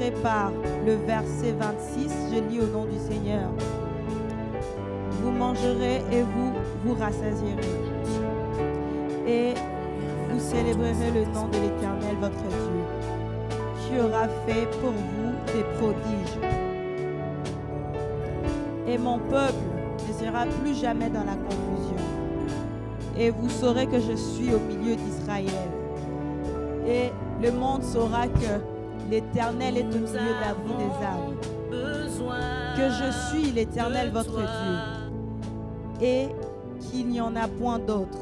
commencerai par le verset 26. Je lis au nom du Seigneur. Vous mangerez et vous vous rassasierez. Et vous célébrerez le nom de l'Éternel, votre Dieu, qui aura fait pour vous des prodiges. Et mon peuple ne sera plus jamais dans la confusion. Et vous saurez que je suis au milieu d'Israël. Et le monde saura que l'Éternel est au milieu de la vie des âmes. Que je suis l'Éternel, votre Dieu. Et qu'il n'y en a point d'autre.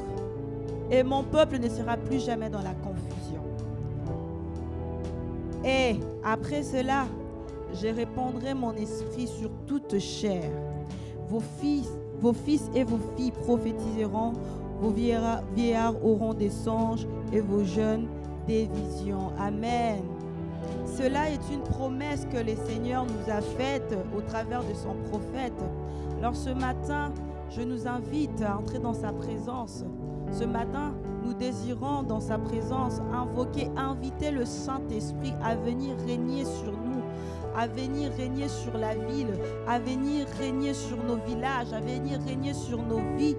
Et mon peuple ne sera plus jamais dans la confusion. Et après cela, je répandrai mon esprit sur toute chair. Vos fils et vos filles prophétiseront, vos vieillards auront des songes et vos jeunes des visions. Amen. Cela est une promesse que le Seigneur nous a faite au travers de son prophète. Alors ce matin, je nous invite à entrer dans sa présence. Ce matin, nous désirons dans sa présence invoquer, inviter le Saint-Esprit à venir régner sur nous, à venir régner sur la ville, à venir régner sur nos villages, à venir régner sur nos vies.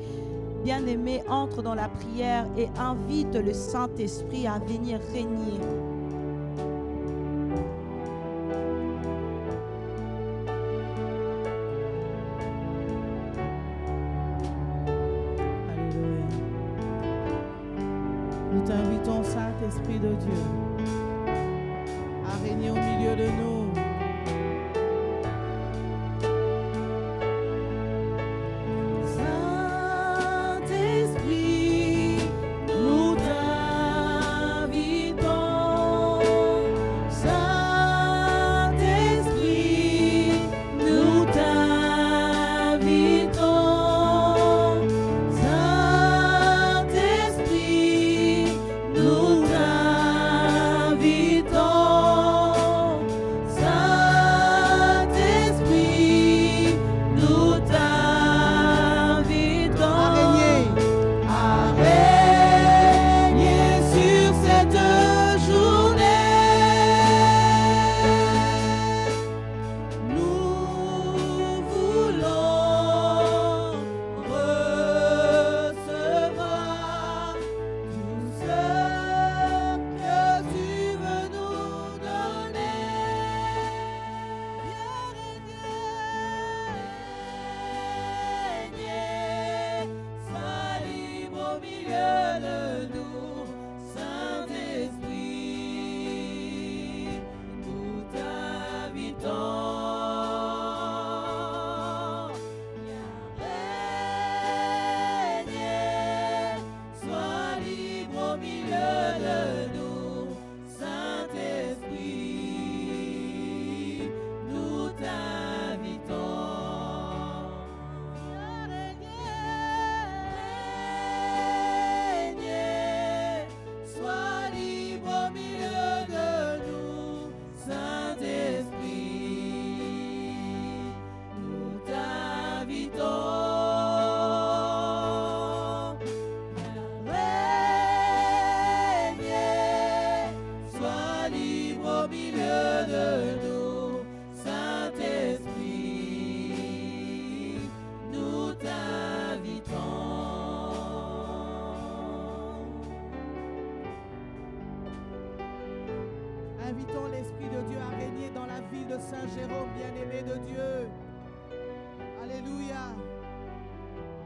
Bien-aimés, entre dans la prière et invite le Saint-Esprit à venir régner. Nous t'invitons, Saint-Esprit de Dieu, à régner au milieu de nous. Invitons l'Esprit de Dieu à régner dans la ville de Saint-Jérôme, bien-aimé de Dieu. Alléluia.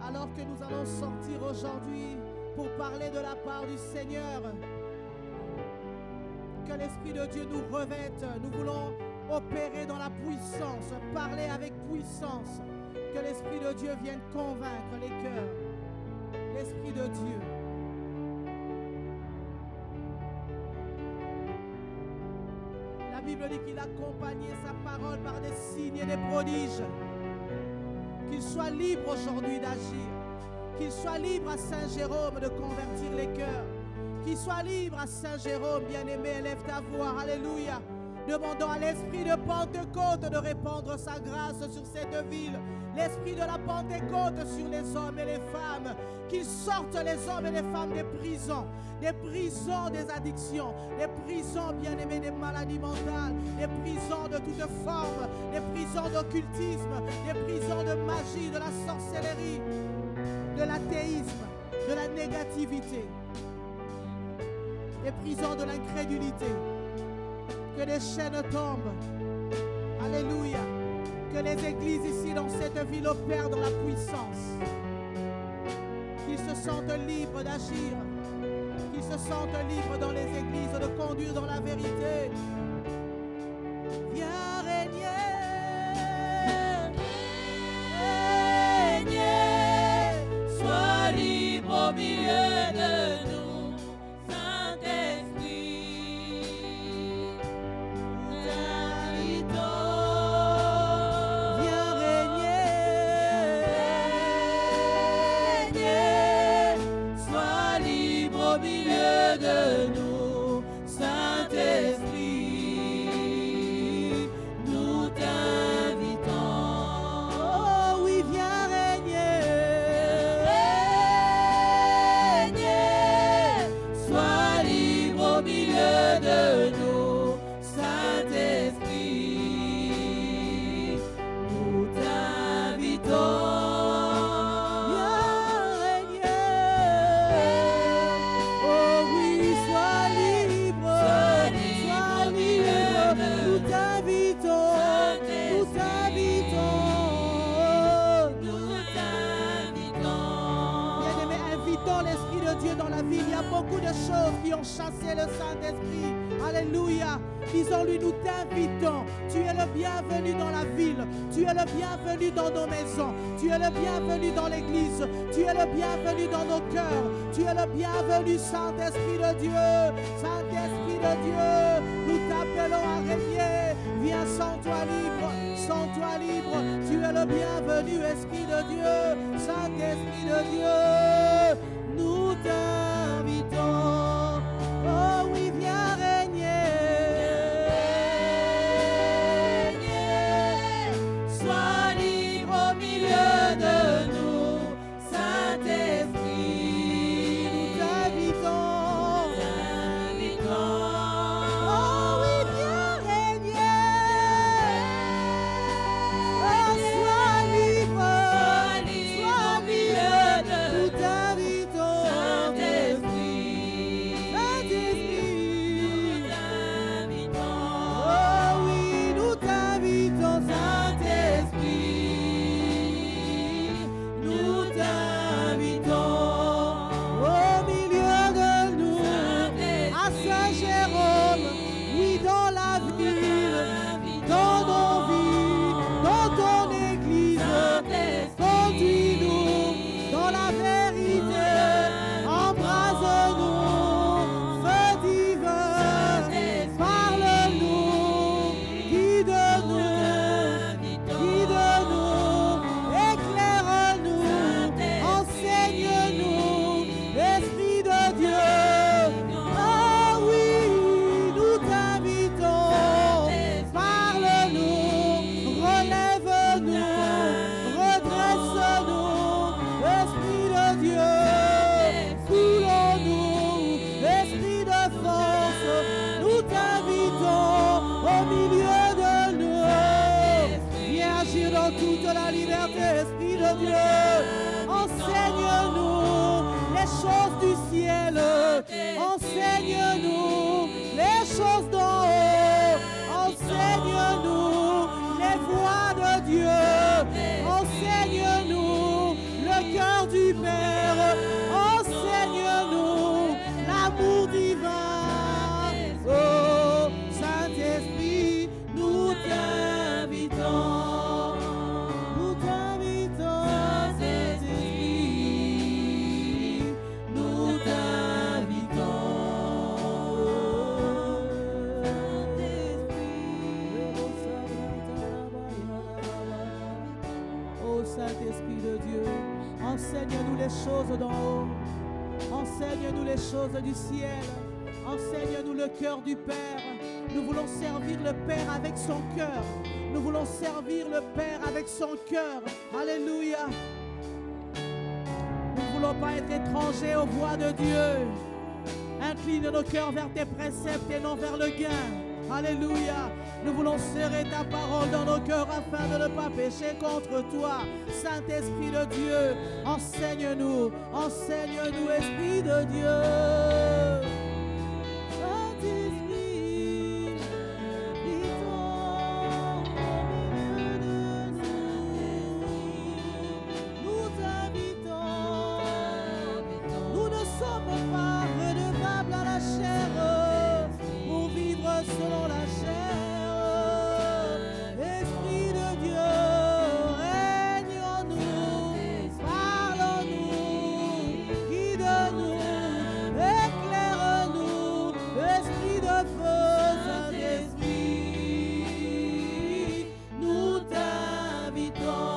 Alors que nous allons sortir aujourd'hui pour parler de la part du Seigneur, que l'Esprit de Dieu nous revête. Nous voulons opérer dans la puissance, parler avec puissance. Que l'Esprit de Dieu vienne convaincre les cœurs. L'Esprit de Dieu. La Bible dit qu'il accompagnait sa parole par des signes et des prodiges. Qu'il soit libre aujourd'hui d'agir. Qu'il soit libre à Saint-Jérôme de convertir les cœurs. Qu'il soit libre à Saint-Jérôme, bien-aimé, élève ta voix, alléluia, Demandons à l'esprit de Pentecôte de répandre sa grâce sur cette ville. L'esprit de la Pentecôte sur les hommes et les femmes. Qu'ils sortent les hommes et les femmes des prisons des addictions, des prisons, bien-aimés, des maladies mentales, des prisons de toute forme, des prisons d'occultisme, des prisons de magie, de la sorcellerie, de l'athéisme, de la négativité, des prisons de l'incrédulité. Que les chaînes tombent. Alléluia. Que les églises ici dans cette ville opèrent dans la puissance. Qu'ils se sentent libres d'agir. Qu'ils se sentent libres dans les églises de conduire dans la vérité. Viens régner. Régner. Sois libre au milieu de nous. Qui ont chassé le Saint-Esprit. Alléluia. Disons-lui, nous t'invitons. Tu es le bienvenu dans la ville. Tu es le bienvenu dans nos maisons. Tu es le bienvenu dans l'église. Tu es le bienvenu dans nos cœurs. Tu es le bienvenu, Saint-Esprit de Dieu. Saint-Esprit de Dieu, nous t'appelons à régner. Viens, sens-toi libre. Sens-toi libre. Tu es le bienvenu, Esprit de Dieu. Saint-Esprit de Dieu, nous t'invitons. Oh oui, viens régner. Sois libre au milieu de nous, Saint-Esprit. Nous t'invitons. Oh oui, viens régner. Oh, sois libre. Sois au milieu de nous. Nous t'invitons. Enseigne-nous les choses du ciel. Enseigne-nous les choses d'en haut. Enseigne-nous les voies de Dieu. Enseigne-nous le cœur du Père. Enseigne-nous l'amour divin. Oh, Saint-Esprit, nous t'invitons. Saint-Esprit de Dieu, enseigne-nous les choses d'en haut, enseigne-nous les choses du ciel, enseigne-nous le cœur du Père, Nous voulons servir le Père avec son cœur. Nous voulons servir le Père avec son cœur. Alléluia. Nous ne voulons pas être étrangers aux voies de Dieu. Incline nos cœurs vers tes préceptes et non vers le gain. Alléluia. Nous voulons serrer ta parole dans nos cœurs afin de ne pas pécher contre toi. Saint-Esprit de Dieu, enseigne-nous, enseigne-nous, Esprit de Dieu. Saint-Esprit, nous t'invitons. Nous ne sommes pas redevables à la chair pour vivre selon la chair. Esprit de Dieu, règne en nous, parle en nous, guide-nous, éclaire-nous, Esprit de feu, Saint-Esprit, nous t'invitons.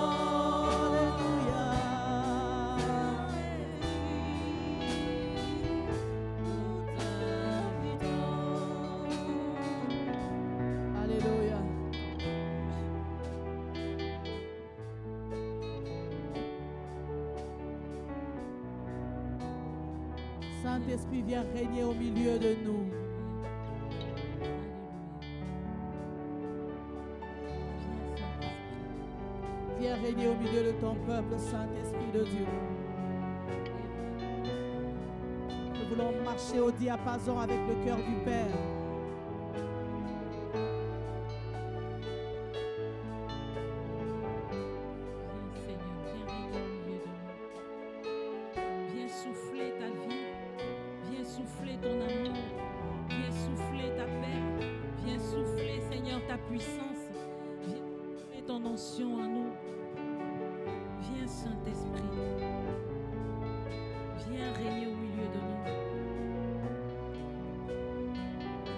Alléluia. Alléluia. Saint-Esprit, viens régner au milieu de nous. Viens régner au milieu de ton peuple, Saint-Esprit de Dieu. Nous voulons marcher au diapason avec le cœur du Père. Viens souffler ta vie, viens souffler ton amour, viens souffler ta paix, viens souffler, Seigneur, ta puissance, viens souffler ton onction en nous. Viens, Saint-Esprit, viens régner au milieu de nous.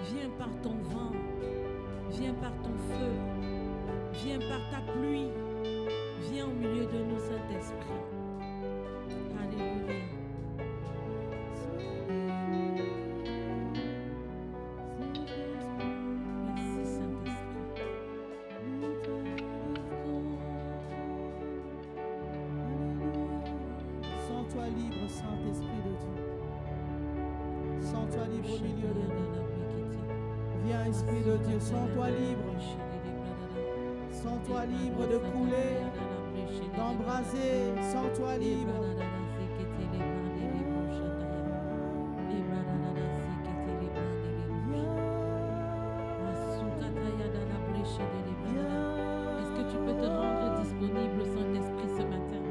Viens par ton vent, viens par ton feu, viens par ta pluie, viens au milieu de nous, Saint-Esprit. Alléluia. Merci, Saint-Esprit. Sens-toi libre, Saint-Esprit de Dieu. Sens-toi libre au milieu de nous. Viens, Esprit de Dieu, sens-toi libre. Sens-toi libre de couler, d'embraser. Sens-toi libre. Est-ce que tu peux te rendre disponible, Saint-Esprit, ce matin?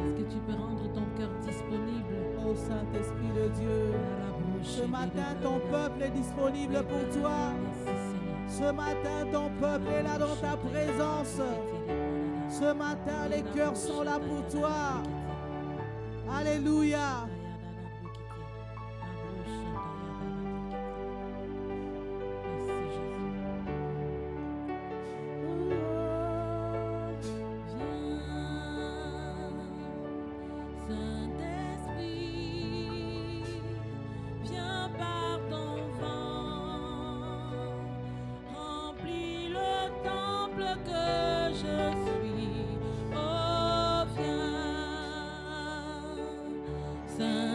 Est-ce que tu peux rendre ton cœur disponible? Ô Saint-Esprit de Dieu, ce matin, ton peuple est disponible pour toi. Ce matin, ton peuple est là dans ta présence. Ce matin, les cœurs sont là pour toi. Alléluia. Saint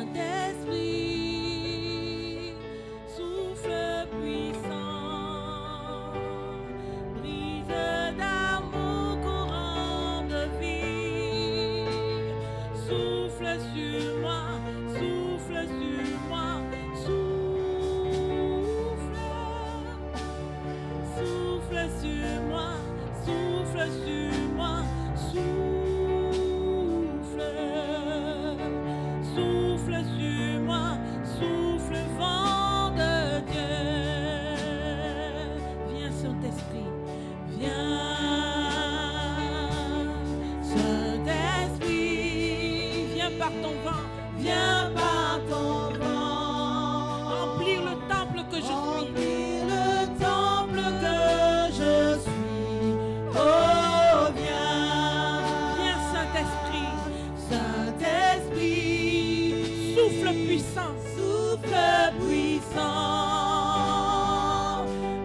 Souffle puissant. Souffle puissant,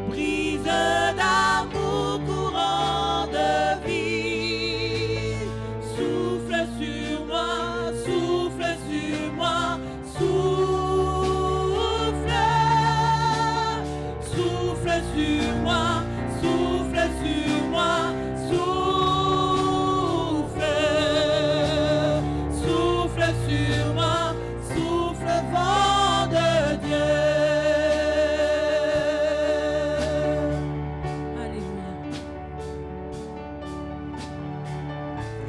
brise d'amour, courant de vie. Souffle sur moi, souffle sur moi, souffle. Souffle sur moi, souffle sur moi, souffle. Souffle sur moi, souffle vent de Dieu. Alléluia.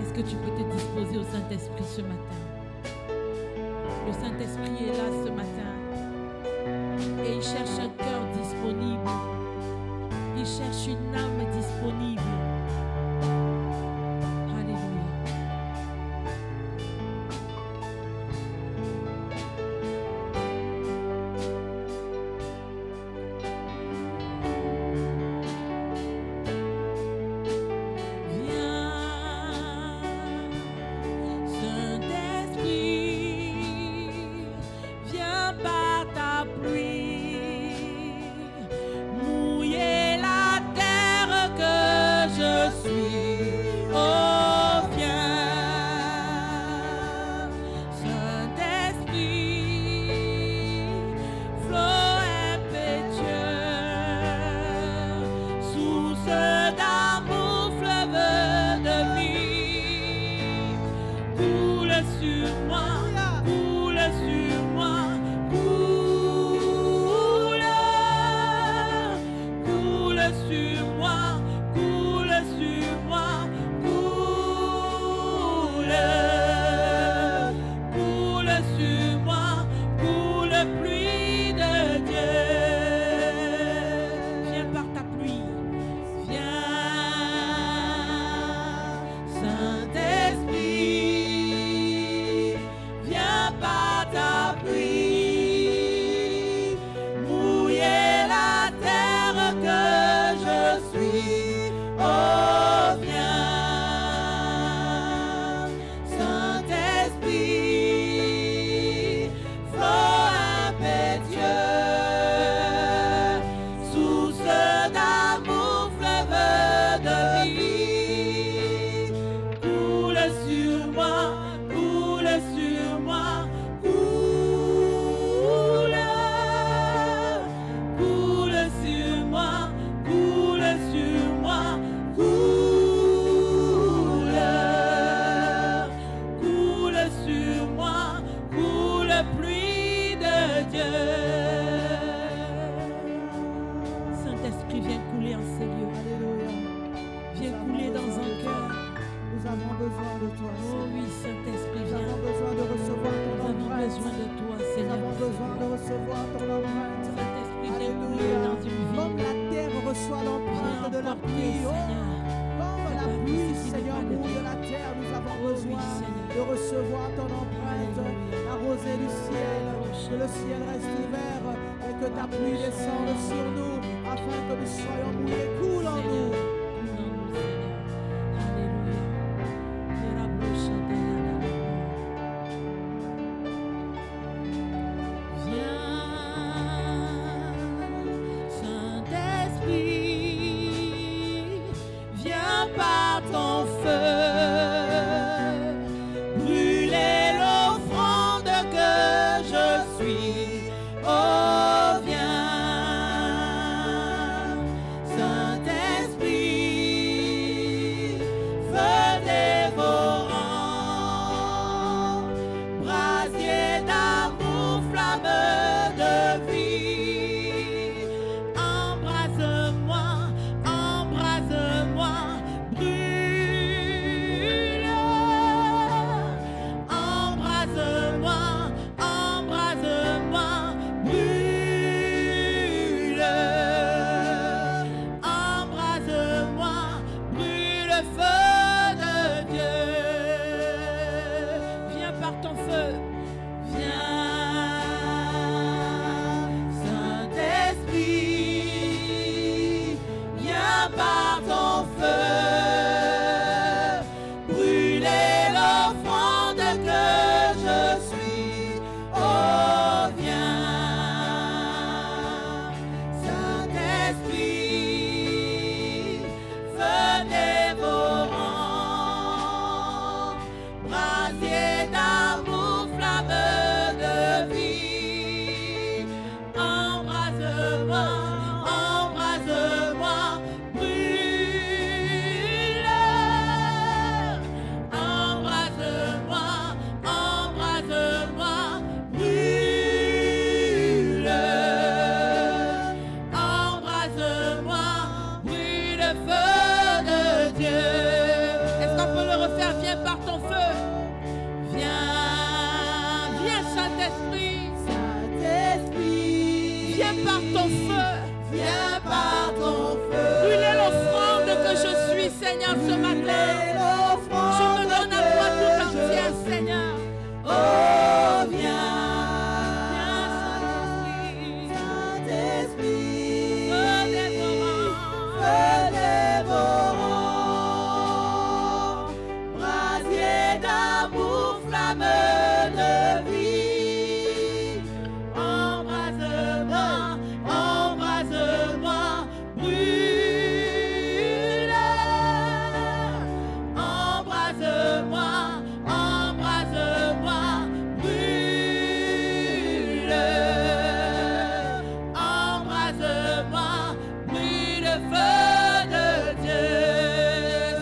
Est-ce que tu peux te disposer au Saint-Esprit ce matin? Le Saint-Esprit est là ce matin et il cherche un cœur disponible. Il cherche une âme disponible. Alléluia. Saint-Esprit, viens par ta pluie, mouiller la terre que je suis. Oh, viens, Saint-Esprit, flot impétueux, source d'amour, fleuve de vie, coule sur moi, coule sur moi, coule, coule sur moi, coule sur moi, coule, coule sur moi, coule pluie de Dieu. Viens par ta pluie, viens, Saint-Esprit, viens par ta pluie, mouiller la terre que je suis. Oh, viens, Saint-Esprit, flot impétueux, source d'amour, fleuve de vie, coule sur moi, coule sur moi, coule, coule sur moi, coule sur moi, coule, coule sur moi, coule pluie de Dieu. Saint-Esprit, viens couler en ces lieux. Alléluia. Viens couler dans un cœur. Nous avons besoin de toi, Oh Seigneur. oui, Saint-Esprit, Nous viens. avons besoin de recevoir Nous ton avons empreinte. besoin de toi, Nous Seigneur. avons besoin de recevoir ton empreinte. Saint-Esprit, viens couler Alléluia. dans une vie. Comme la terre reçoit Viens l'empreinte de la emporter, pluie. Oh, Seigneur. comme la Papa, pluie, ce qui Seigneur, n'est pas de mouille toi. la terre, nous avons Oh oui, besoin Seigneur. de recevoir ton empreinte, Alléluia. la rosée du ciel, que le ciel reste ouvert et que ta pluie descende sur nous, afin que nous soyons mouillés, coule en Seigneur, nous. coule en nous, Seigneur. Alléluia. Viens, Saint-Esprit, viens par ton feu, brûler l'offrande que je suis. Oh, viens, Saint-Esprit. Viens par ton feu. Viens par ton feu. Brûler l'offrande que je suis, Seigneur, ce matin. Je me donne à toi tout entière, Seigneur. Oh, viens. Saint-Esprit, Feu dévorant. feu dévorant, brasier d'amour, flamme de vie. Embrase-moi, embrase-moi, brûle. Embrase-moi, embrase-moi, brûle. Embrase-moi, brûle, feu de Dieu.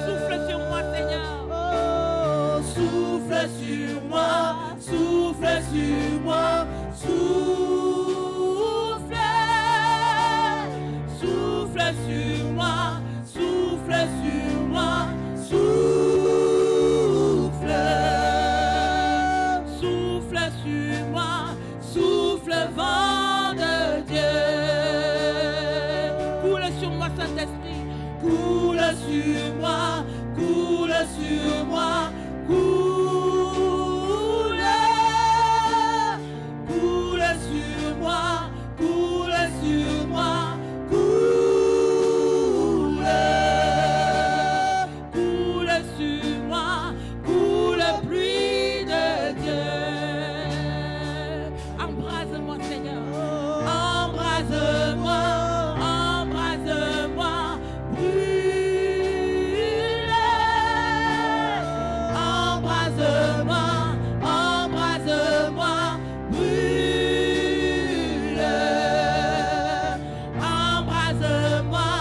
Souffle sur moi, Seigneur. Oh, souffle sur moi, souffle sur moi, souffle. Souffle sur moi, souffle sur moi, souffle. Souffle sur moi, souffle, vent de Dieu. Coule sur moi, Saint-Esprit. Coule sur moi, coule sur moi, coule. Coule sur moi, coule sur moi, coule. Coule sur moi, coule, pluie de Dieu. Embrase-moi, Seigneur. Embrase-moi, embrase-moi, brûle. Embrase-moi, embrase-moi, brûle. Embrase-moi,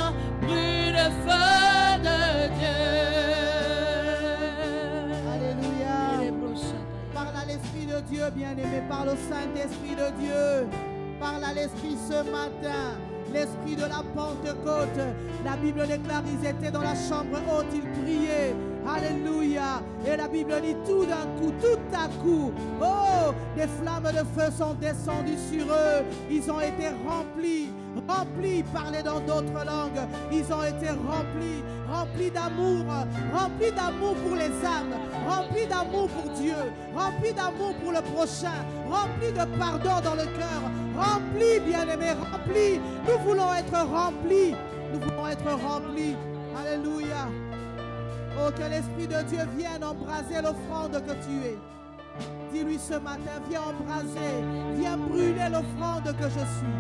brûle, feu de Dieu. Alléluia. Parle à l'Esprit de Dieu, bien-aimé. Parle au Saint-Esprit de Dieu. Parle à l'Esprit ce matin. L'Esprit de la Pentecôte. La Bible déclare qu'ils étaient dans la chambre haute, ils priaient. Alléluia. Et la Bible dit tout d'un coup, tout à coup, oh, des flammes de feu sont descendues sur eux. Ils ont été remplis, parler dans d'autres langues. Ils ont été remplis d'amour pour les âmes, remplis d'amour pour Dieu, remplis d'amour pour le prochain, remplis de pardon dans le cœur, remplis, bien-aimés, remplis. Nous voulons être remplis. Nous voulons être remplis. Alléluia. Oh, que l'Esprit de Dieu vienne embraser l'offrande que tu es. Dis-lui ce matin, viens embraser, viens brûler l'offrande que je suis.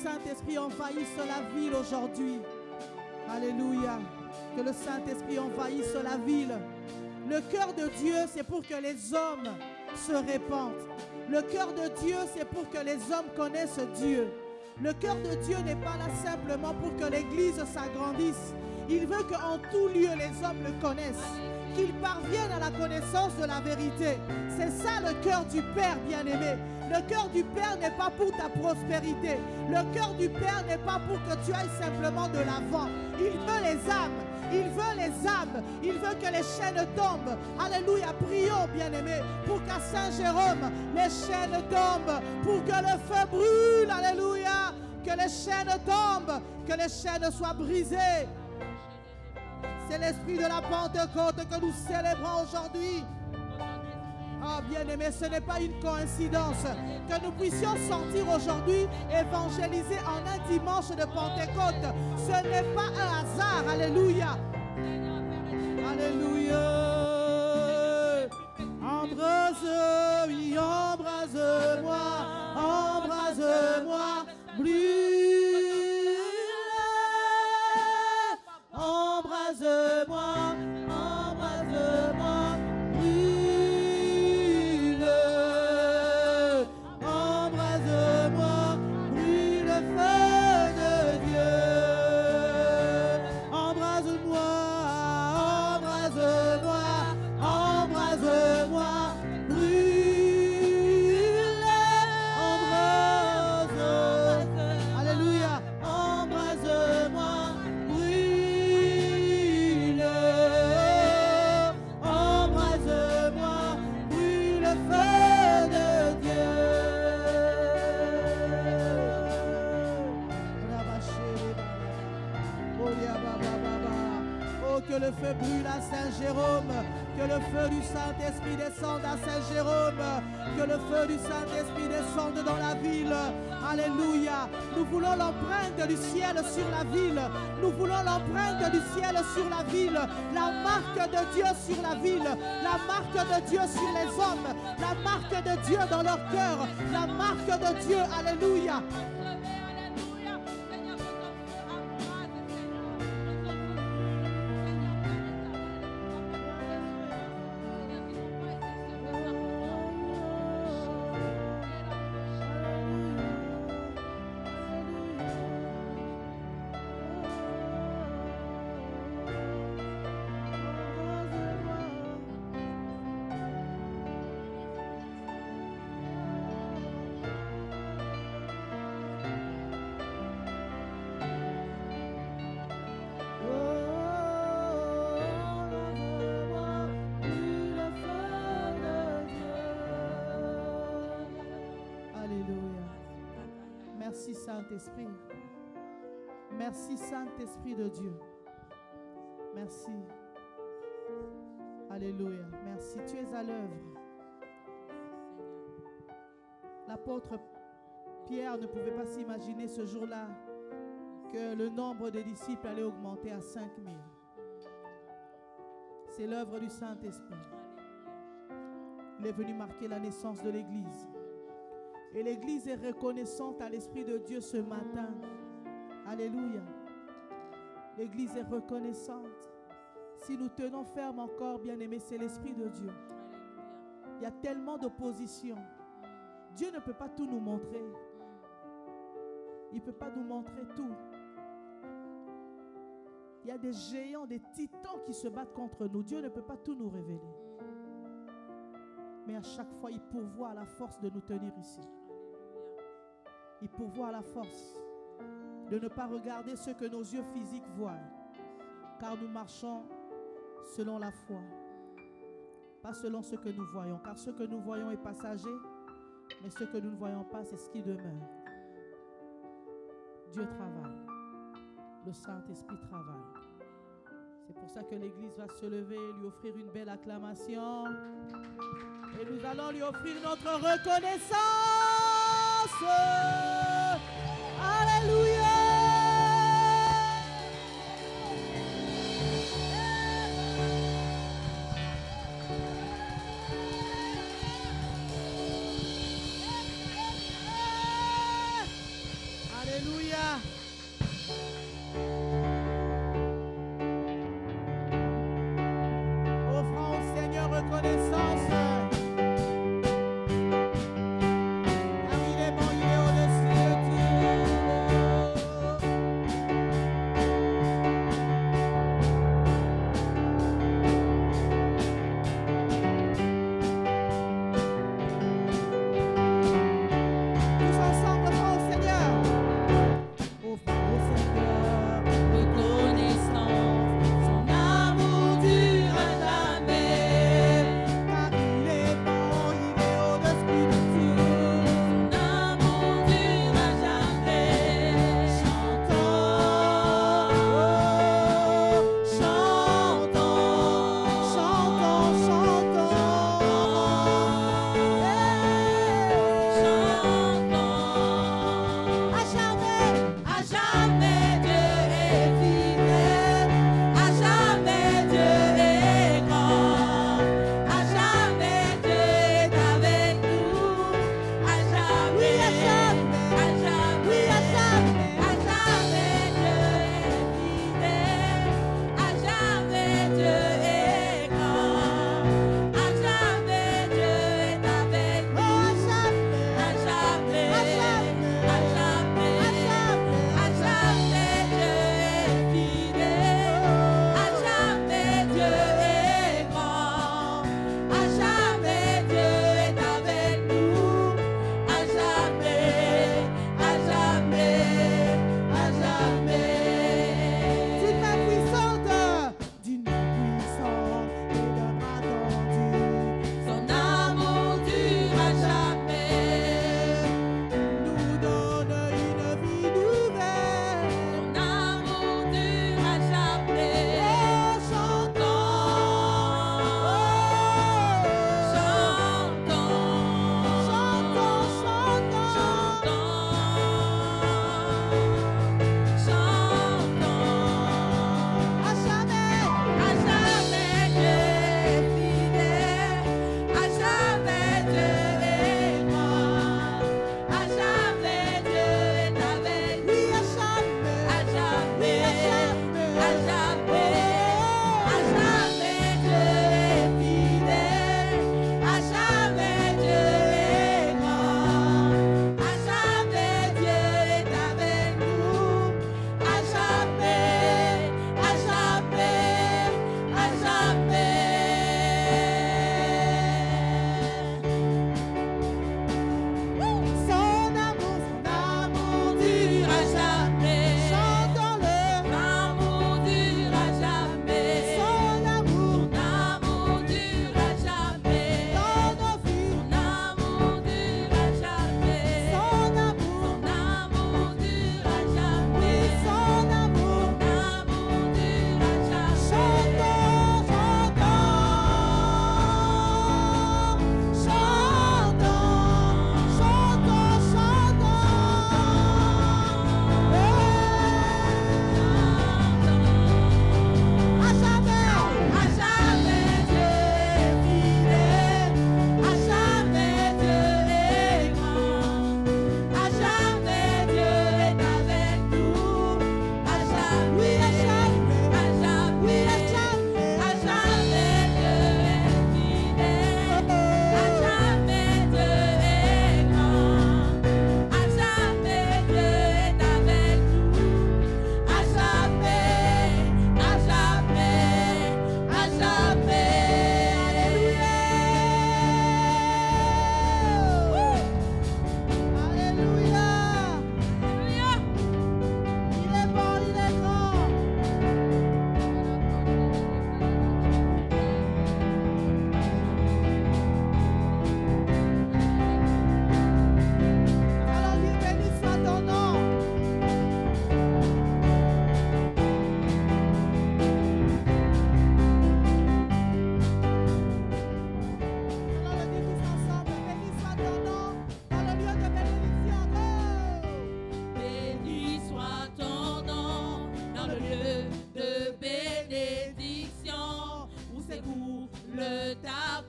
Saint-Esprit envahisse la ville aujourd'hui. Alléluia. Que le Saint-Esprit envahisse la ville. Le cœur de Dieu, c'est pour que les hommes se répandent. Le cœur de Dieu, c'est pour que les hommes connaissent Dieu. Le cœur de Dieu n'est pas là simplement pour que l'Église s'agrandisse. Il veut qu'en tout lieu, les hommes le connaissent. Qu'ils parviennent à la connaissance de la vérité. C'est ça le cœur du Père bien-aimé. Le cœur du Père n'est pas pour ta prospérité. Le cœur du Père n'est pas pour que tu ailles simplement de l'avant. Il veut les âmes. Il veut les âmes. Il veut que les chaînes tombent. Alléluia. Prions, bien-aimés, pour qu'à Saint-Jérôme, les chaînes tombent. Pour que le feu brûle. Alléluia. Que les chaînes tombent. Que les chaînes soient brisées. C'est l'esprit de la Pentecôte que nous célébrons aujourd'hui. Oh bien-aimé, ce n'est pas une coïncidence que nous puissions sortir aujourd'hui, évangéliser en un dimanche de Pentecôte. Ce n'est pas un hasard. Alléluia. Alléluia. Embrase, oui, embrase-moi, embrase-moi, brûle. Embrase-moi, embrase-moi, brûle. Embrase-moi, brûle le feu de Dieu. Embrase-moi, embrase-moi, embrase-moi, brûle. Embrase. Alléluia. Embrase-moi, brûle. Embrase-moi, brûle le feu de Dieu. Oh, que le feu brûle à Saint-Jérôme, que le feu du Saint-Esprit descende à Saint-Jérôme, que le feu du Saint-Esprit descende dans la ville. Alléluia. Nous voulons l'empreinte du ciel sur la ville. Nous voulons l'empreinte du ciel sur la ville. La marque de Dieu sur la ville. La marque de Dieu sur les hommes. La marque de Dieu dans leur cœur. La marque de Dieu. Alléluia. Merci Saint-Esprit. Merci Saint-Esprit de Dieu. Merci. Alléluia. Merci. Tu es à l'œuvre. L'apôtre Pierre ne pouvait pas s'imaginer ce jour-là que le nombre de disciples allait augmenter à 5000. C'est l'œuvre du Saint-Esprit. Il est venu marquer la naissance de l'Église. Et l'Église est reconnaissante à l'Esprit de Dieu ce matin. Alléluia. L'Église est reconnaissante. Si nous tenons ferme encore, bien-aimés, c'est l'Esprit de Dieu. Il y a tellement d'opposition. Dieu ne peut pas tout nous montrer. Il ne peut pas nous montrer tout. Il y a des géants, des titans qui se battent contre nous. Dieu ne peut pas tout nous révéler. Mais à chaque fois, il pourvoit à la force de nous tenir ici. Il pourvoit à la force de ne pas regarder ce que nos yeux physiques voient. Car nous marchons selon la foi. Pas selon ce que nous voyons. Car ce que nous voyons est passager. Mais ce que nous ne voyons pas, c'est ce qui demeure. Dieu travaille. Le Saint-Esprit travaille. C'est pour ça que l'Église va se lever et lui offrir une belle acclamation. Et nous allons lui offrir notre reconnaissance. Alléluia. Alléluia. Offrons au Seigneur reconnaissance. Car il est bon, il est au-dessus de Tous ensemble, offrons au Seigneur. Offrons au Seigneur. Reconnaissance, son amour dure à jamais. Car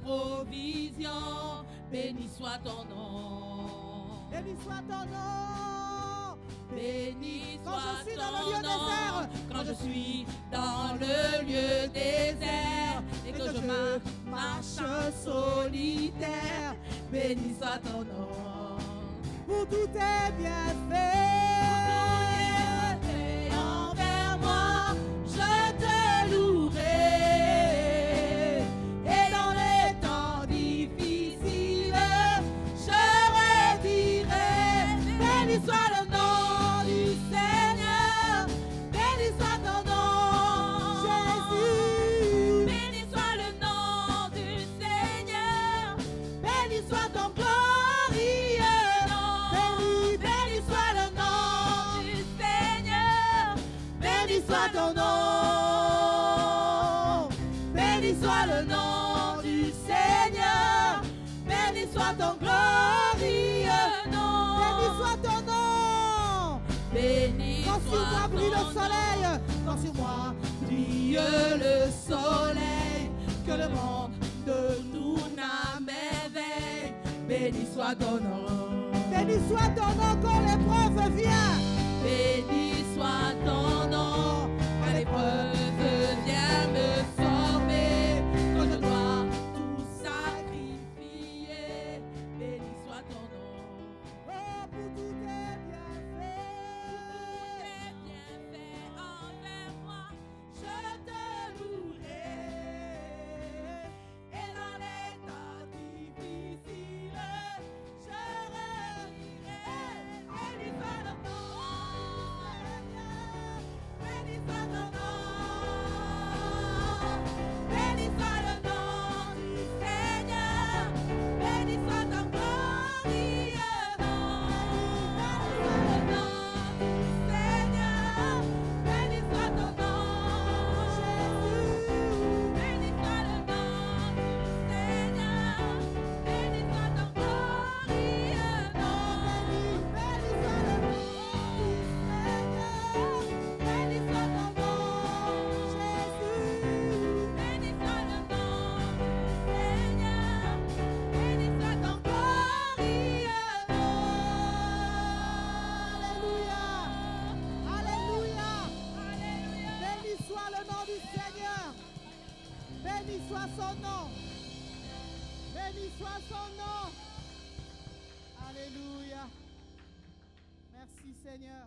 provision. Béni soit ton nom. Béni soit ton nom. Béni Quand soit je suis dans ton le lieu nom. désert, Quand je suis dans le lieu désert et que je marche solitaire, béni soit ton nom. pour tout est bien fait. Et envers moi, je te louerai. Et dans les temps difficiles, je redirai. Béni soit le nom du Seigneur. Béni soit ton nom, Jésus. Béni soit le nom du Seigneur. Béni soit ton glorieux nom. Béni soit le nom du Seigneur. Béni soit ton nom. Béni soit le nom du Seigneur. Béni soit ton glorieux nom. Béni soit ton nom. Béni Quand sur moi soit brille le ton soleil, nom. quand sur moi Brille le soleil, que le monde de nous n'éveille. Béni soit ton nom. béni soit ton nom quand l'épreuve vient. Béni soit ton nom, quand l'épreuve vient me former, quand je dois tout sacrifier. Béni soit ton nom. Oh, pour tout est bien Tout fait. est bien fait envers moi, je te louerai. Et dans les temps difficiles, je redirai. Béni soit le nom, béni soit ton nom. Béni soit le nom du Seigneur. Béni soit ton glorieux nom. Béni soit le nom du Seigneur. Béni soit ton nom, Jésus. Béni soit le nom du Seigneur. Béni soit ton glorieux nom. Béni soit le nom du Seigneur. Béni soit ton nom, Jésus. Béni soit le nom du Seigneur. Béni soit ton glorieux nom. Alléluia. Alléluia. Béni soit le nom du Seigneur. Béni soit son nom. Béni soit son nom. Alléluia. Merci Seigneur.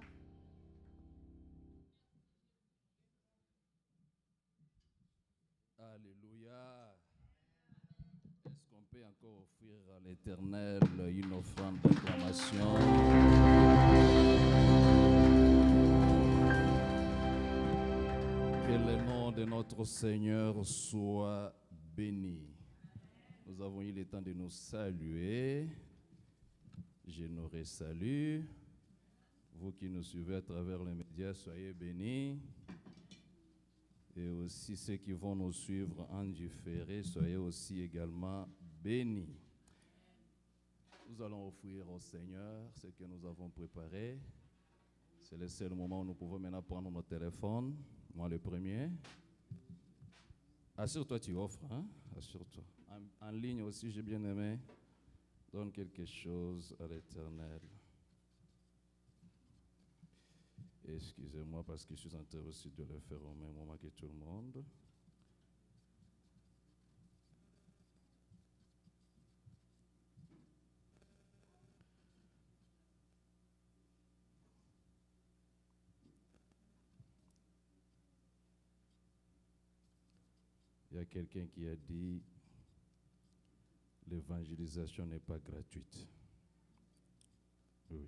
Alléluia. Est-ce qu'on peut encore offrir à l'Éternel une offrande d'acclamation? Que le nom de notre Seigneur soit béni. Nous avons eu le temps de nous saluer. Je nous resalue. Vous qui nous suivez à travers les médias, soyez bénis. Et aussi ceux qui vont nous suivre en différé, soyez aussi également bénis. Nous allons offrir au Seigneur ce que nous avons préparé. C'est le seul moment où nous pouvons maintenant prendre nos téléphones. Moi le premier. Assure-toi, tu offres, hein? Assure-toi. En ligne aussi, j'ai bien aimé. Donne quelque chose à l'Éternel. Excusez-moi parce que je suis en train aussi de le faire au même moment que tout le monde. Il y a quelqu'un qui a dit l'évangélisation n'est pas gratuite. Oui.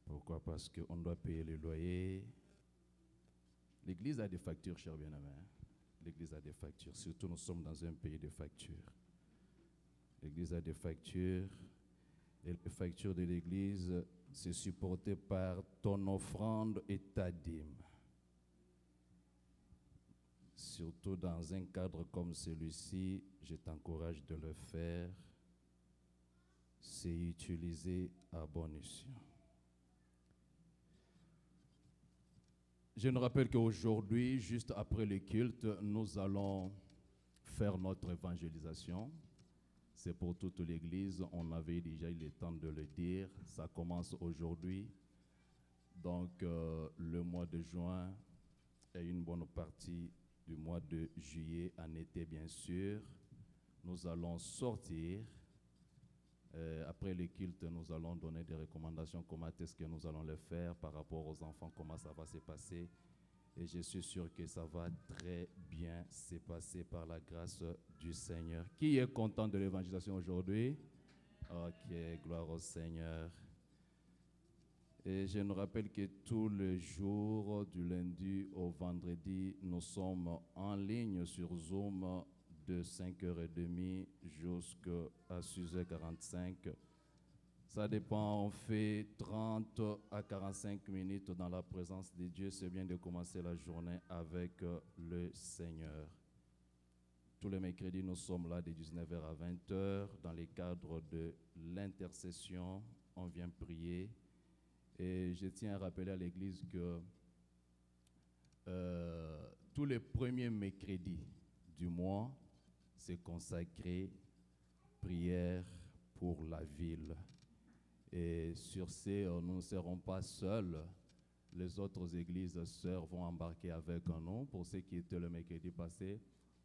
Pourquoi? Parce qu'on doit payer les loyers. L'Église a des factures, chers bien-aimés. L'Église a des factures. Surtout, nous sommes dans un pays de factures. L'Église a des factures. Et les factures de l'Église, c'est supporté par ton offrande et ta dîme. Surtout dans un cadre comme celui-ci, je t'encourage de le faire. C'est utilisé à bon escient. Je nous rappelle qu'aujourd'hui, juste après le culte, nous allons faire notre évangélisation. C'est pour toute l'Église. On avait déjà eu le temps de le dire. Ça commence aujourd'hui. Donc, le mois de juin et une bonne partie du mois de juillet, en été bien sûr, nous allons sortir. Après le culte, nous allons donner des recommandations, comment est-ce que nous allons le faire par rapport aux enfants, comment ça va se passer. Et je suis sûr que ça va très bien se passer par la grâce du Seigneur. Qui est content de l'évangélisation aujourd'hui? Ok, gloire au Seigneur. Et je nous rappelle que tous les jours, du lundi au vendredi, nous sommes en ligne sur Zoom de 5h30 jusqu'à 6h45. Ça dépend, on fait 30 à 45 minutes dans la présence de Dieu. C'est bien de commencer la journée avec le Seigneur. Tous les mercredis, nous sommes là de 19h à 20h dans le cadre de l'intercession. On vient prier. Et je tiens à rappeler à l'Église que tous les premiers mercredis du mois, c'est consacré prière pour la ville. Et sur ce, nous ne serons pas seuls. Les autres églises sœurs vont embarquer avec nous. Pour ceux qui étaient le mercredi passé,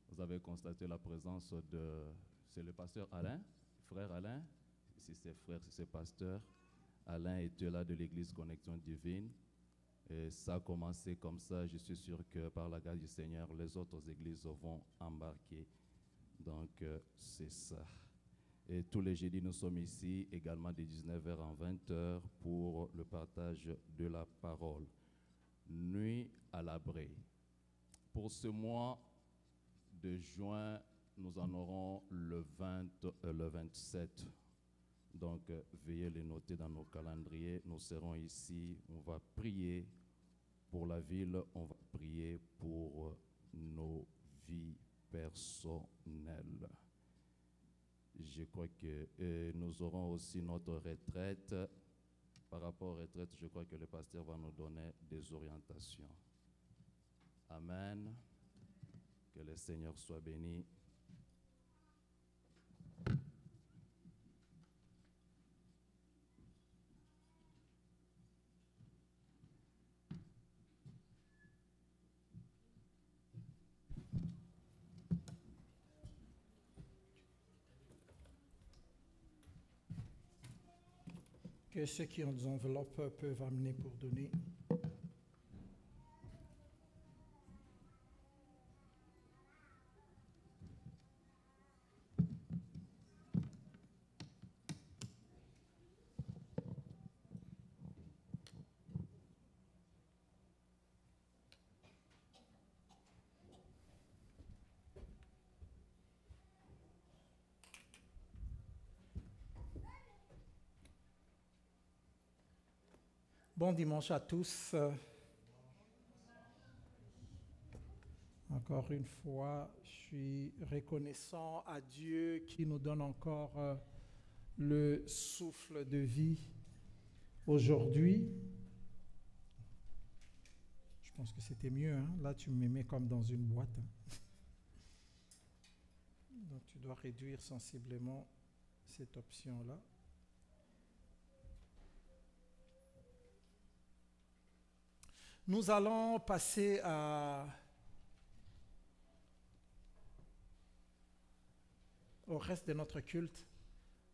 vous avez constaté la présence de... C'est le pasteur Alain, frère Alain. Si c'est frère, si c'est pasteur. Alain était là de l'église Connexion Divine. Et ça a commencé comme ça. Je suis sûr que par la grâce du Seigneur, les autres églises vont embarquer. Donc, c'est ça. Et tous les jeudis, nous sommes ici également de 19h à 20h pour le partage de la parole. Nuit à l'abri. Pour ce mois de juin, nous en aurons le 27. Donc, veuillez les noter dans nos calendriers. Nous serons ici, on va prier pour la ville, on va prier pour nos vies personnelles. Je crois que nous aurons aussi notre retraite. Par rapport aux retraites, je crois que le pasteur va nous donner des orientations. Amen. Que le Seigneur soit béni. Que ceux qui ont des enveloppes peuvent amener pour donner. Bon dimanche à tous. Encore une fois, je suis reconnaissant à Dieu qui nous donne encore le souffle de vie aujourd'hui. Je pense que c'était mieux, hein? Là, tu me mets comme dans une boîte. Hein? Donc, tu dois réduire sensiblement cette option-là. Nous allons passer au reste de notre culte.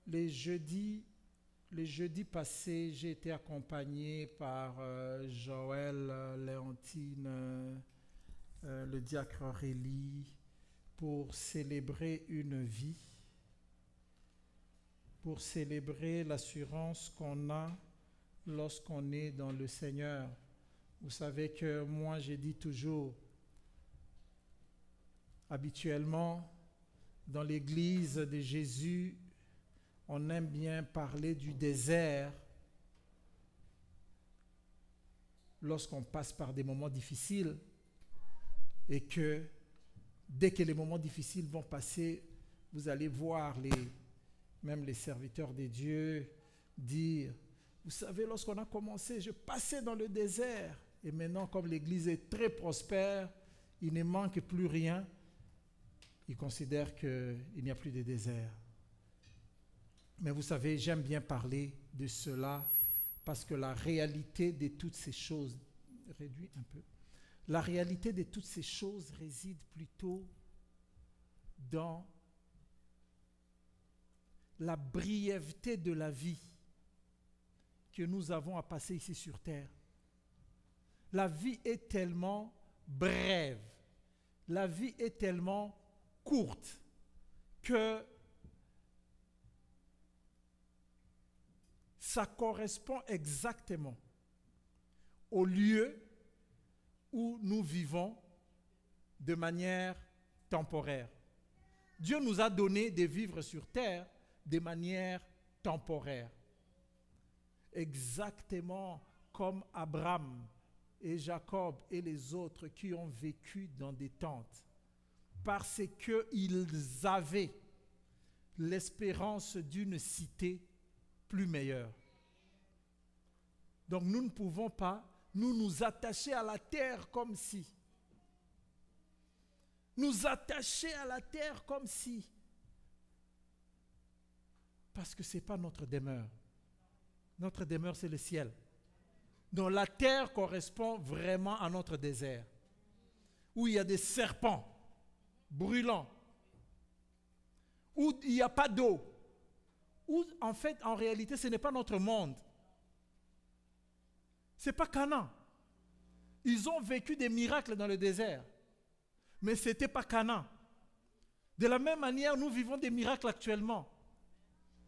Les jeudis passés, j'ai été accompagné par Joël, Léontine, le diacre Aurélie, pour célébrer une vie, pour célébrer l'assurance qu'on a lorsqu'on est dans le Seigneur. Vous savez que moi, je dis toujours, habituellement, dans l'église de Jésus, on aime bien parler du désert lorsqu'on passe par des moments difficiles et que dès que les moments difficiles vont passer, vous allez voir même les serviteurs de Dieu dire, vous savez, lorsqu'on a commencé, je passais dans le désert. Et maintenant, comme l'église est très prospère, il ne manque plus rien. ils considèrent qu'il n'y a plus de désert. Mais vous savez, j'aime bien parler de cela parce que la réalité de toutes ces choses, réduit un peu, la réalité de toutes ces choses réside plutôt dans la brièveté de la vie que nous avons à passer ici sur terre. La vie est tellement brève, la vie est tellement courte que ça correspond exactement au lieu où nous vivons de manière temporaire. Dieu nous a donné de vivre sur terre de manière temporaire. Exactement comme Abraham et Jacob et les autres qui ont vécu dans des tentes. Parce qu'ils avaient l'espérance d'une cité plus meilleure. Donc nous ne pouvons pas nous attacher à la terre comme si. Nous attacher à la terre comme si. Parce que ce n'est pas notre demeure. Notre demeure, c'est le ciel. Donc la terre correspond vraiment à notre désert. Où il y a des serpents brûlants. Où il n'y a pas d'eau. Où en fait, en réalité, ce n'est pas notre monde. Ce n'est pas Canaan. Ils ont vécu des miracles dans le désert. Mais ce n'était pas Canaan. De la même manière, nous vivons des miracles actuellement.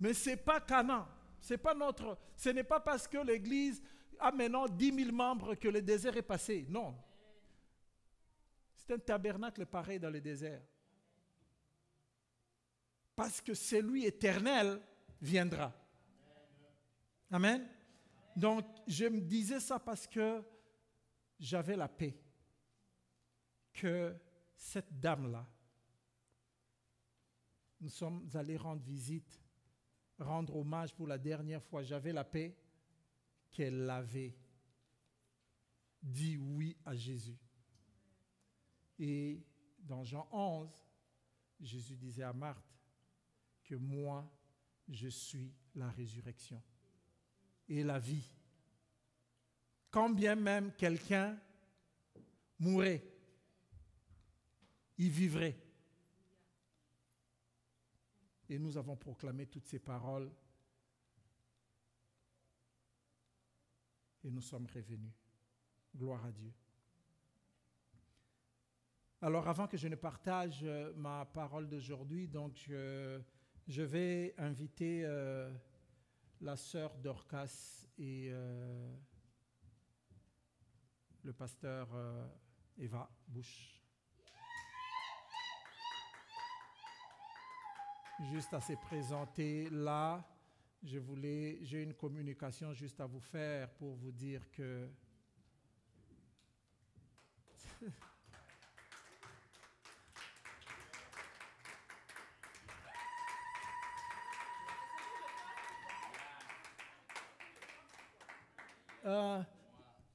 Mais ce n'est pas Canaan. Ce n'est pas parce que l'Église a maintenant 10 000 membres que le désert est passé. Non. C'est un tabernacle pareil dans le désert. Parce que celui éternel viendra. Amen. Donc, je me disais ça parce que j'avais la paix que cette dame-là, nous sommes allés rendre visite, rendre hommage pour la dernière fois. J'avais la paix qu'elle avait dit oui à Jésus. Et dans Jean 11, Jésus disait à Marthe que moi, je suis la résurrection et la vie. Quand bien même quelqu'un mourrait, il vivrait. Et nous avons proclamé toutes ces paroles et nous sommes revenus. Gloire à Dieu. Alors avant que je ne partage ma parole d'aujourd'hui, donc je vais inviter la sœur Dorcas et le pasteur Eva Bush. Juste à se présenter là, j'ai une communication juste à vous faire pour vous dire que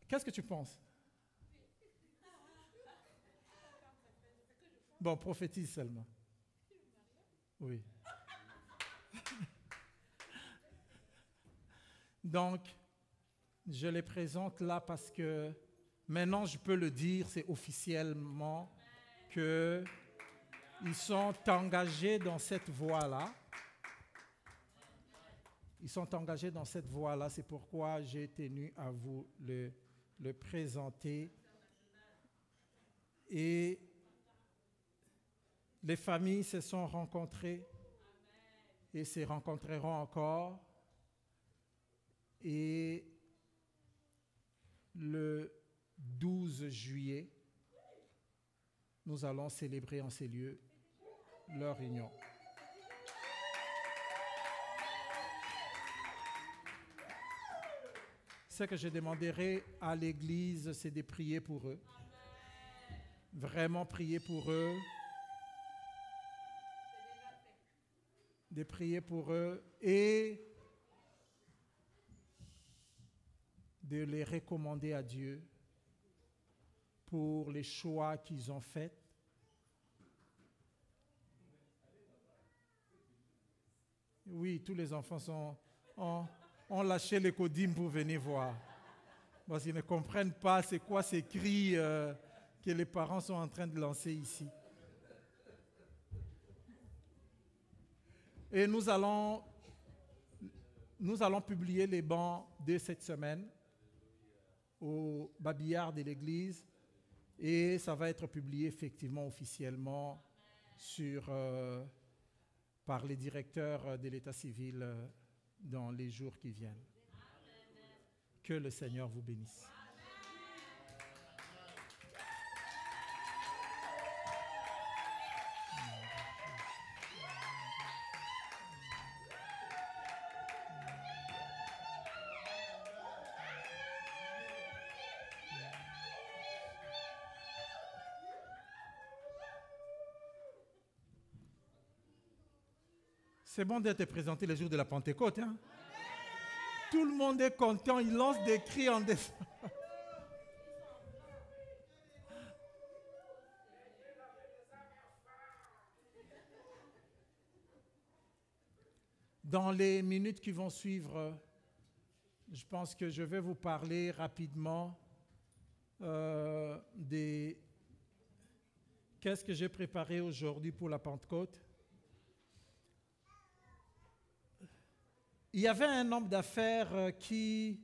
qu'est-ce que tu penses? Bon, prophétise seulement. Oui. Donc, je les présente là parce que maintenant je peux le dire, c'est officiellement qu'ils sont engagés dans cette voie-là. Ils sont engagés dans cette voie-là, c'est pourquoi j'ai tenu à vous le présenter. Et les familles se sont rencontrées et se rencontreront encore. Et le 12 juillet, nous allons célébrer en ces lieux leur union. Ce que je demanderai à l'Église, c'est de prier pour eux. Vraiment prier pour eux. De prier pour eux et de les recommander à Dieu pour les choix qu'ils ont faits Oui, tous les enfants ont lâché les codimes pour venir voir. Parce qu'ils ne comprennent pas c'est quoi ces cris que les parents sont en train de lancer ici. Et nous allons publier les bancs de cette semaine au babillard de l'église. Et ça va être publié effectivement officiellement par les directeurs de l'état civil dans les jours qui viennent. Que le Seigneur vous bénisse. C'est bon d'être présenté le jour de la Pentecôte. Hein? Tout le monde est content, il lance des cris en décembre. Dans les minutes qui vont suivre, je pense que je vais vous parler rapidement qu'est-ce que j'ai préparé aujourd'hui pour la Pentecôte. Il y avait un homme d'affaires qui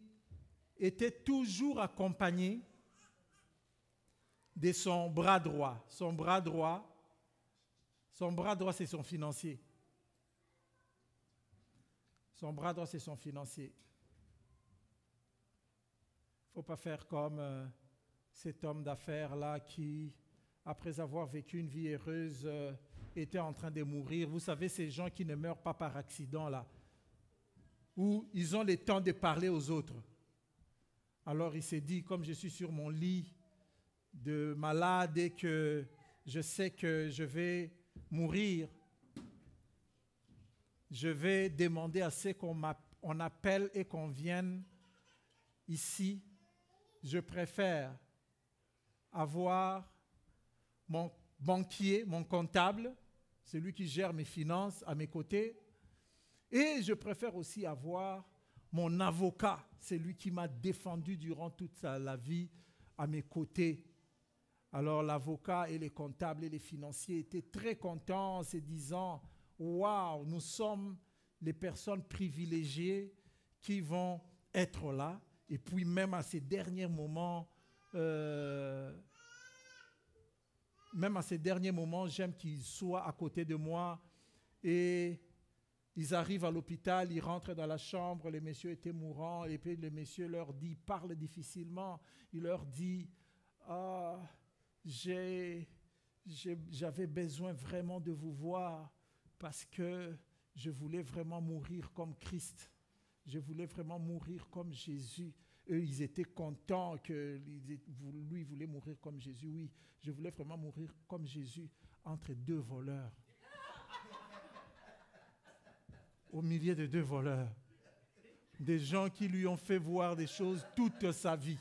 était toujours accompagné de son bras droit. Son bras droit, c'est son financier. Son bras droit, c'est son financier. Il ne faut pas faire comme cet homme d'affaires-là qui, après avoir vécu une vie heureuse, était en train de mourir. Vous savez, ces gens qui ne meurent pas par accident, là, où ils ont le temps de parler aux autres. Alors il s'est dit, comme je suis sur mon lit de malade et que je sais que je vais mourir, je vais demander à ce qu'on appelle et qu'on vienne ici. Je préfère avoir mon banquier, mon comptable, celui qui gère mes finances à mes côtés. Et je préfère aussi avoir mon avocat, celui qui m'a défendu durant toute la vie à mes côtés. Alors l'avocat et les comptables et les financiers étaient très contents en se disant « Waouh, nous sommes les personnes privilégiées qui vont être là. » Et puis même à ces derniers moments, j'aime qu'ils soient à côté de moi. Et ils arrivent à l'hôpital, ils rentrent dans la chambre, les messieurs étaient mourants, et puis le monsieur leur dit, parle difficilement, il leur dit, j'avais besoin vraiment de vous voir parce que je voulais vraiment mourir comme Christ, je voulais vraiment mourir comme Jésus. Eux, ils étaient contents que lui voulait mourir comme Jésus. Oui, je voulais vraiment mourir comme Jésus entre deux voleurs. Au milieu de deux voleurs, des gens qui lui ont fait voir des choses toute sa vie.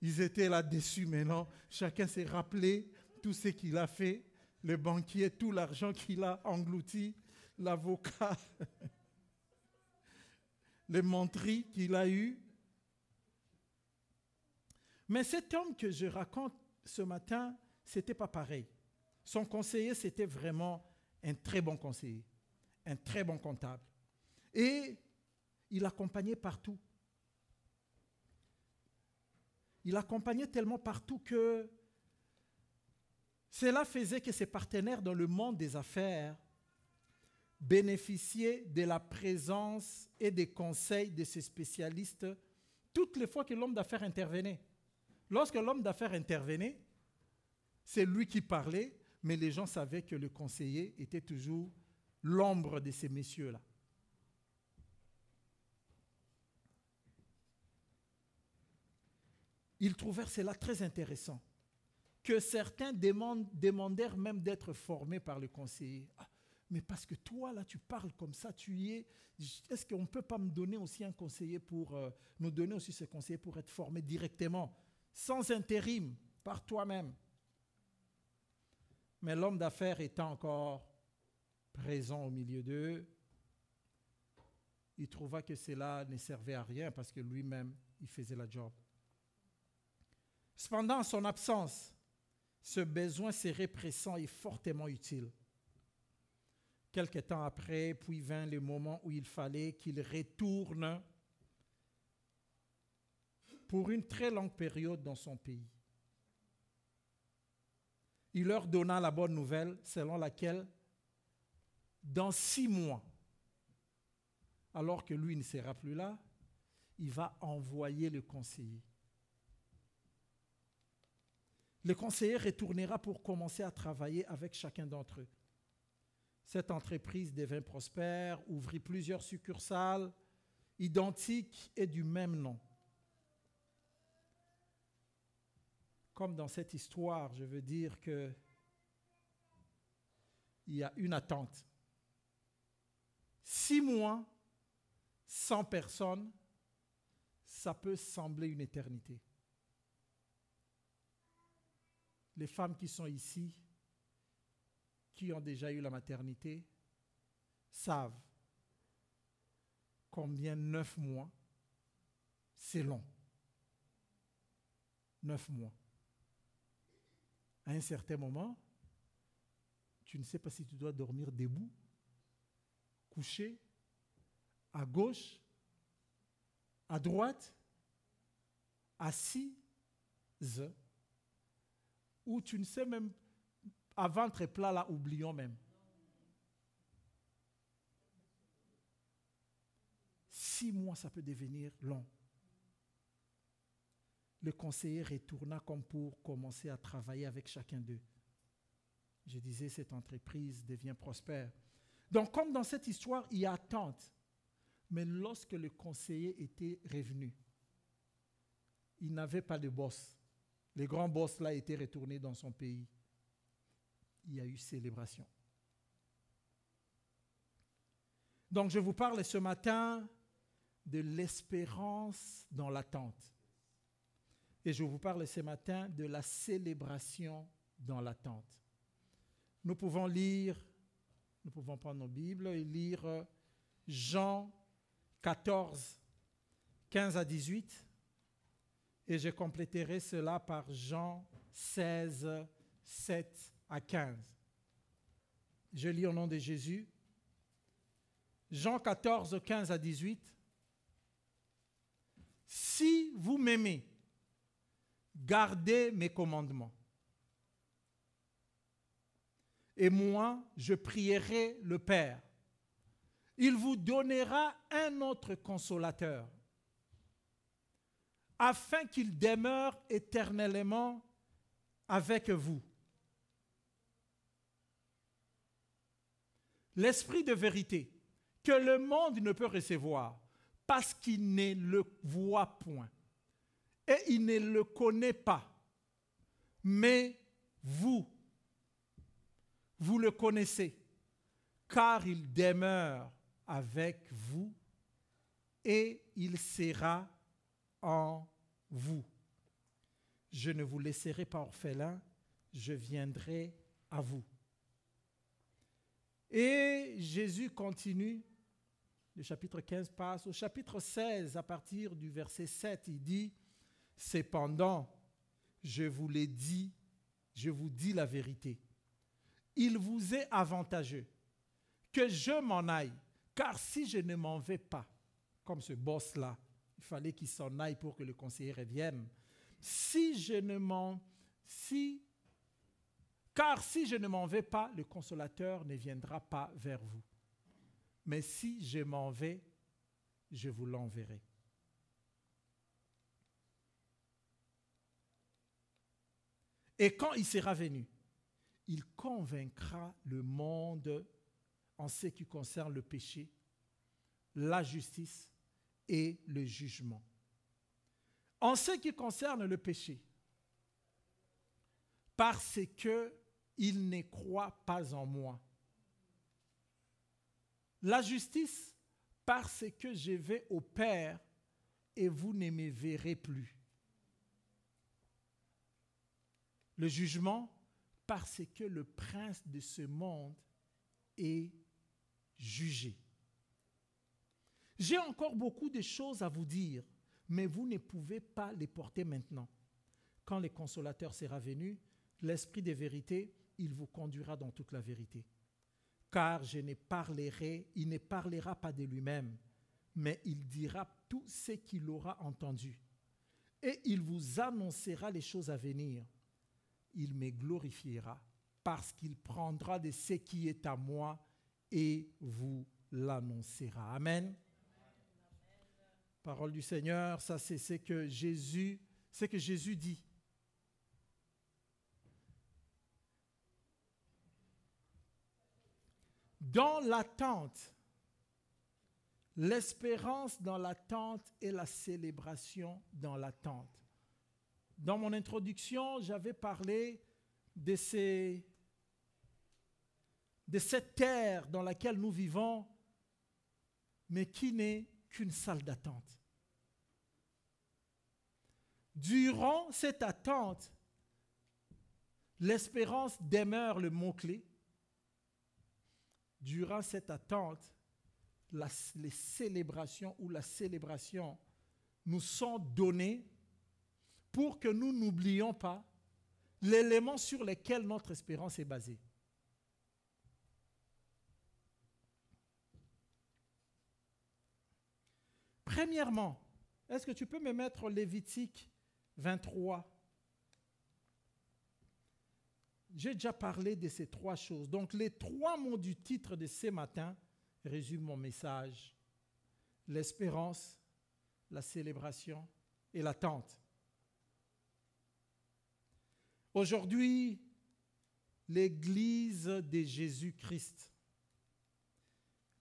Ils étaient là déçus maintenant. Chacun s'est rappelé tout ce qu'il a fait, le banquier, tout l'argent qu'il a englouti, l'avocat, les menteries qu'il a eues. Mais cet homme que je raconte ce matin, c'était pas pareil. Son conseiller, c'était vraiment un très bon conseiller, un très bon comptable. Et il l'accompagnait partout. Il l'accompagnait tellement partout que cela faisait que ses partenaires dans le monde des affaires bénéficiaient de la présence et des conseils de ces spécialistes toutes les fois que l'homme d'affaires intervenait. Lorsque l'homme d'affaires intervenait, c'est lui qui parlait, mais les gens savaient que le conseiller était toujours l'ombre de ces messieurs-là. Ils trouvèrent cela très intéressant, que certains demandèrent même d'être formés par le conseiller. Ah, mais parce que toi, là, tu parles comme ça, tu y es. Est-ce qu'on ne peut pas me donner aussi un conseiller nous donner aussi ce conseiller pour être formé directement, sans intérim, par toi-même? Mais l'homme d'affaires étant encore présent au milieu d'eux, il trouva que cela ne servait à rien parce que lui-même, il faisait la job. Cependant, en son absence, ce besoin serait pressant et fortement utile. Quelque temps après, puis vint le moment où il fallait qu'il retourne pour une très longue période dans son pays. Il leur donna la bonne nouvelle selon laquelle, dans 6 mois, alors que lui ne sera plus là, il va envoyer le conseiller. Le conseiller retournera pour commencer à travailler avec chacun d'entre eux. Cette entreprise devint prospère, ouvrit plusieurs succursales identiques et du même nom. Comme dans cette histoire, je veux dire que il y a une attente. 6 mois, 100 personnes, ça peut sembler une éternité. Les femmes qui sont ici, qui ont déjà eu la maternité, savent combien 9 mois, c'est long. 9 mois. À un certain moment, tu ne sais pas si tu dois dormir debout, couché, à gauche, à droite, assis, ou tu ne sais même, à ventre plat, là, oublions même. 6 mois, ça peut devenir long. Le conseiller retourna comme pour commencer à travailler avec chacun d'eux. Je disais, cette entreprise devient prospère. Donc, comme dans cette histoire, il y a attente. Mais lorsque le conseiller était revenu, il n'avait pas de boss. Le grand boss là était retourné dans son pays. Il y a eu célébration. Donc, je vous parle ce matin de l'espérance dans l'attente. Et je vous parle ce matin de la célébration dans l'attente. Nous pouvons prendre nos Bibles et lire Jean 14, 15 à 18. Et je compléterai cela par Jean 16, 7 à 15. Je lis au nom de Jésus. Jean 14, 15 à 18. Si vous m'aimez, gardez mes commandements. Et moi, je prierai le Père. Il vous donnera un autre consolateur, afin qu'il demeure éternellement avec vous. L'Esprit de vérité, que le monde ne peut recevoir, parce qu'il ne le voit point, et il ne le connaît pas. Mais vous le connaissez, car il demeure avec vous et il sera en vous. Je ne vous laisserai pas orphelins, je viendrai à vous. Et Jésus continue, le chapitre 15 passe au chapitre 16, à partir du verset 7, il dit, « Cependant, je vous dis la vérité. Il vous est avantageux que je m'en aille, car si je ne m'en vais pas, comme ce boss-là, il fallait qu'il s'en aille pour que le conseiller revienne. Car si je ne m'en vais pas, le consolateur ne viendra pas vers vous. Mais si je m'en vais, je vous l'enverrai. » Et quand il sera venu, il convaincra le monde en ce qui concerne le péché, la justice et le jugement. En ce qui concerne le péché, parce qu'il ne croit pas en moi. La justice, parce que je vais au Père et vous ne me verrez plus. Le jugement, parce que le prince de ce monde est jugé. J'ai encore beaucoup de choses à vous dire, mais vous ne pouvez pas les porter maintenant. Quand le consolateur sera venu, l'Esprit de vérité, il vous conduira dans toute la vérité. Car il ne parlera pas de lui-même, mais il dira tout ce qu'il aura entendu. Et il vous annoncera les choses à venir. Il me glorifiera, parce qu'il prendra de ce qui est à moi et vous l'annoncera. Amen. Parole du Seigneur, ça c'est ce que Jésus dit. Dans l'attente, l'espérance dans l'attente et la célébration dans l'attente. Dans mon introduction, j'avais parlé de cette terre dans laquelle nous vivons, mais qui n'est qu'une salle d'attente. Durant cette attente, l'espérance demeure le mot-clé. Durant cette attente, les célébrations ou la célébration nous sont données pour que nous n'oublions pas l'élément sur lequel notre espérance est basée. Premièrement, est-ce que tu peux me mettre Lévitique 23? J'ai déjà parlé de ces trois choses. Donc, les trois mots du titre de ce matin résument mon message. L'espérance, la célébration et l'attente. Aujourd'hui, l'Église de Jésus-Christ,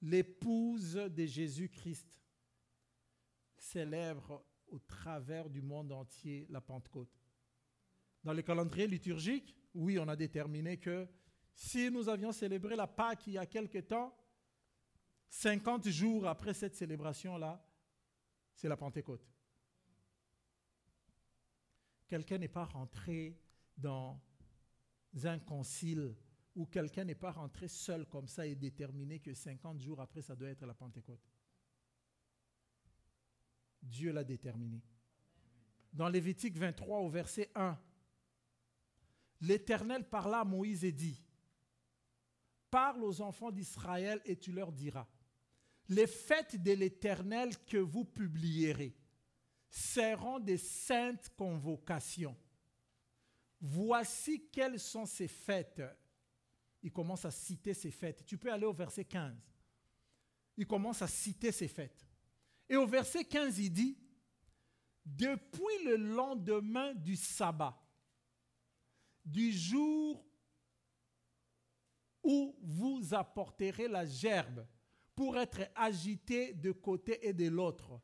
l'épouse de Jésus-Christ, célèbre au travers du monde entier la Pentecôte. Dans le calendrier liturgique, oui, on a déterminé que si nous avions célébré la Pâque il y a quelque temps, 50 jours après cette célébration-là, c'est la Pentecôte. Quelqu'un n'est pas rentré dans un concile ou quelqu'un n'est pas rentré seul comme ça et déterminé que 50 jours après, ça doit être la Pentecôte. Dieu l'a déterminé. Dans Lévitique 23 au verset 1, l'Éternel parla à Moïse et dit, « Parle aux enfants d'Israël et tu leur diras, les fêtes de l'Éternel que vous publierez seront des saintes convocations. Voici quelles sont ces fêtes. » Il commence à citer ces fêtes. Tu peux aller au verset 15. Il commence à citer ces fêtes. Et au verset 15, il dit, « Depuis le lendemain du sabbat, du jour où vous apporterez la gerbe pour être agité de côté et de l'autre,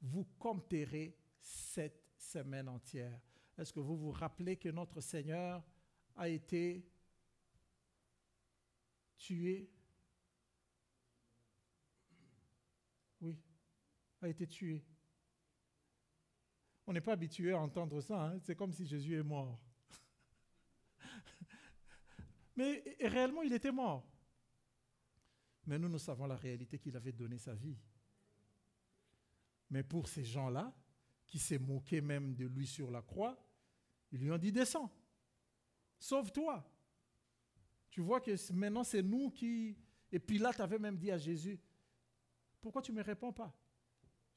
vous compterez 7 semaines entières. » Est-ce que vous vous rappelez que notre Seigneur a été tué? Oui, a été tué. On n'est pas habitué à entendre ça, hein? C'est comme si Jésus est mort. Mais réellement, il était mort. Mais nous savons la réalité qu'il avait donné sa vie. Mais pour ces gens-là, qui s'est moqué même de lui sur la croix, ils lui ont dit, descends, sauve-toi. Tu vois que maintenant c'est nous qui... Et Pilate avait même dit à Jésus, pourquoi tu ne me réponds pas?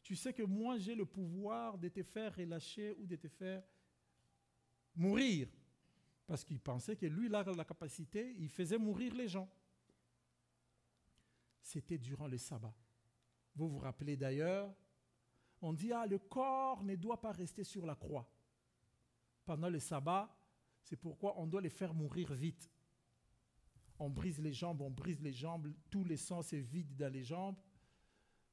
Tu sais que moi j'ai le pouvoir de te faire relâcher ou de te faire mourir. Parce qu'il pensait que lui, il a la capacité, il faisait mourir les gens. C'était durant le sabbat. Vous vous rappelez d'ailleurs, on dit, le corps ne doit pas rester sur la croix. Pendant le sabbat, c'est pourquoi on doit les faire mourir vite. On brise les jambes, tout le sang se vide dans les jambes.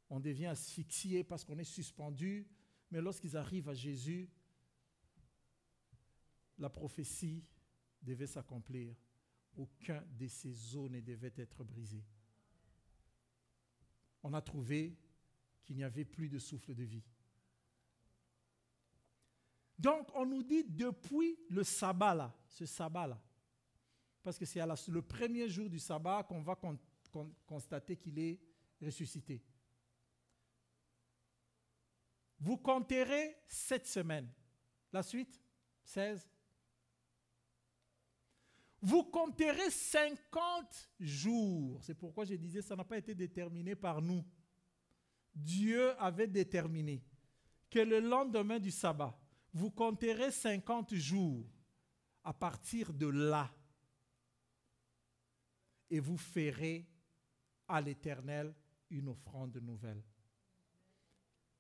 On devient asphyxié parce qu'on est suspendu. Mais lorsqu'ils arrivent à Jésus, la prophétie devait s'accomplir. Aucun de ces os ne devait être brisé. On a trouvé qu'il n'y avait plus de souffle de vie. Donc, on nous dit depuis le sabbat là, ce sabbat là, parce que c'est le premier jour du sabbat qu'on va constater qu'il est ressuscité. Vous compterez 7 semaines. La suite, 16. Vous compterez 50 jours. C'est pourquoi je disais, ça n'a pas été déterminé par nous. Dieu avait déterminé que le lendemain du sabbat, vous compterez 50 jours à partir de là. Et vous ferez à l'Éternel une offrande nouvelle.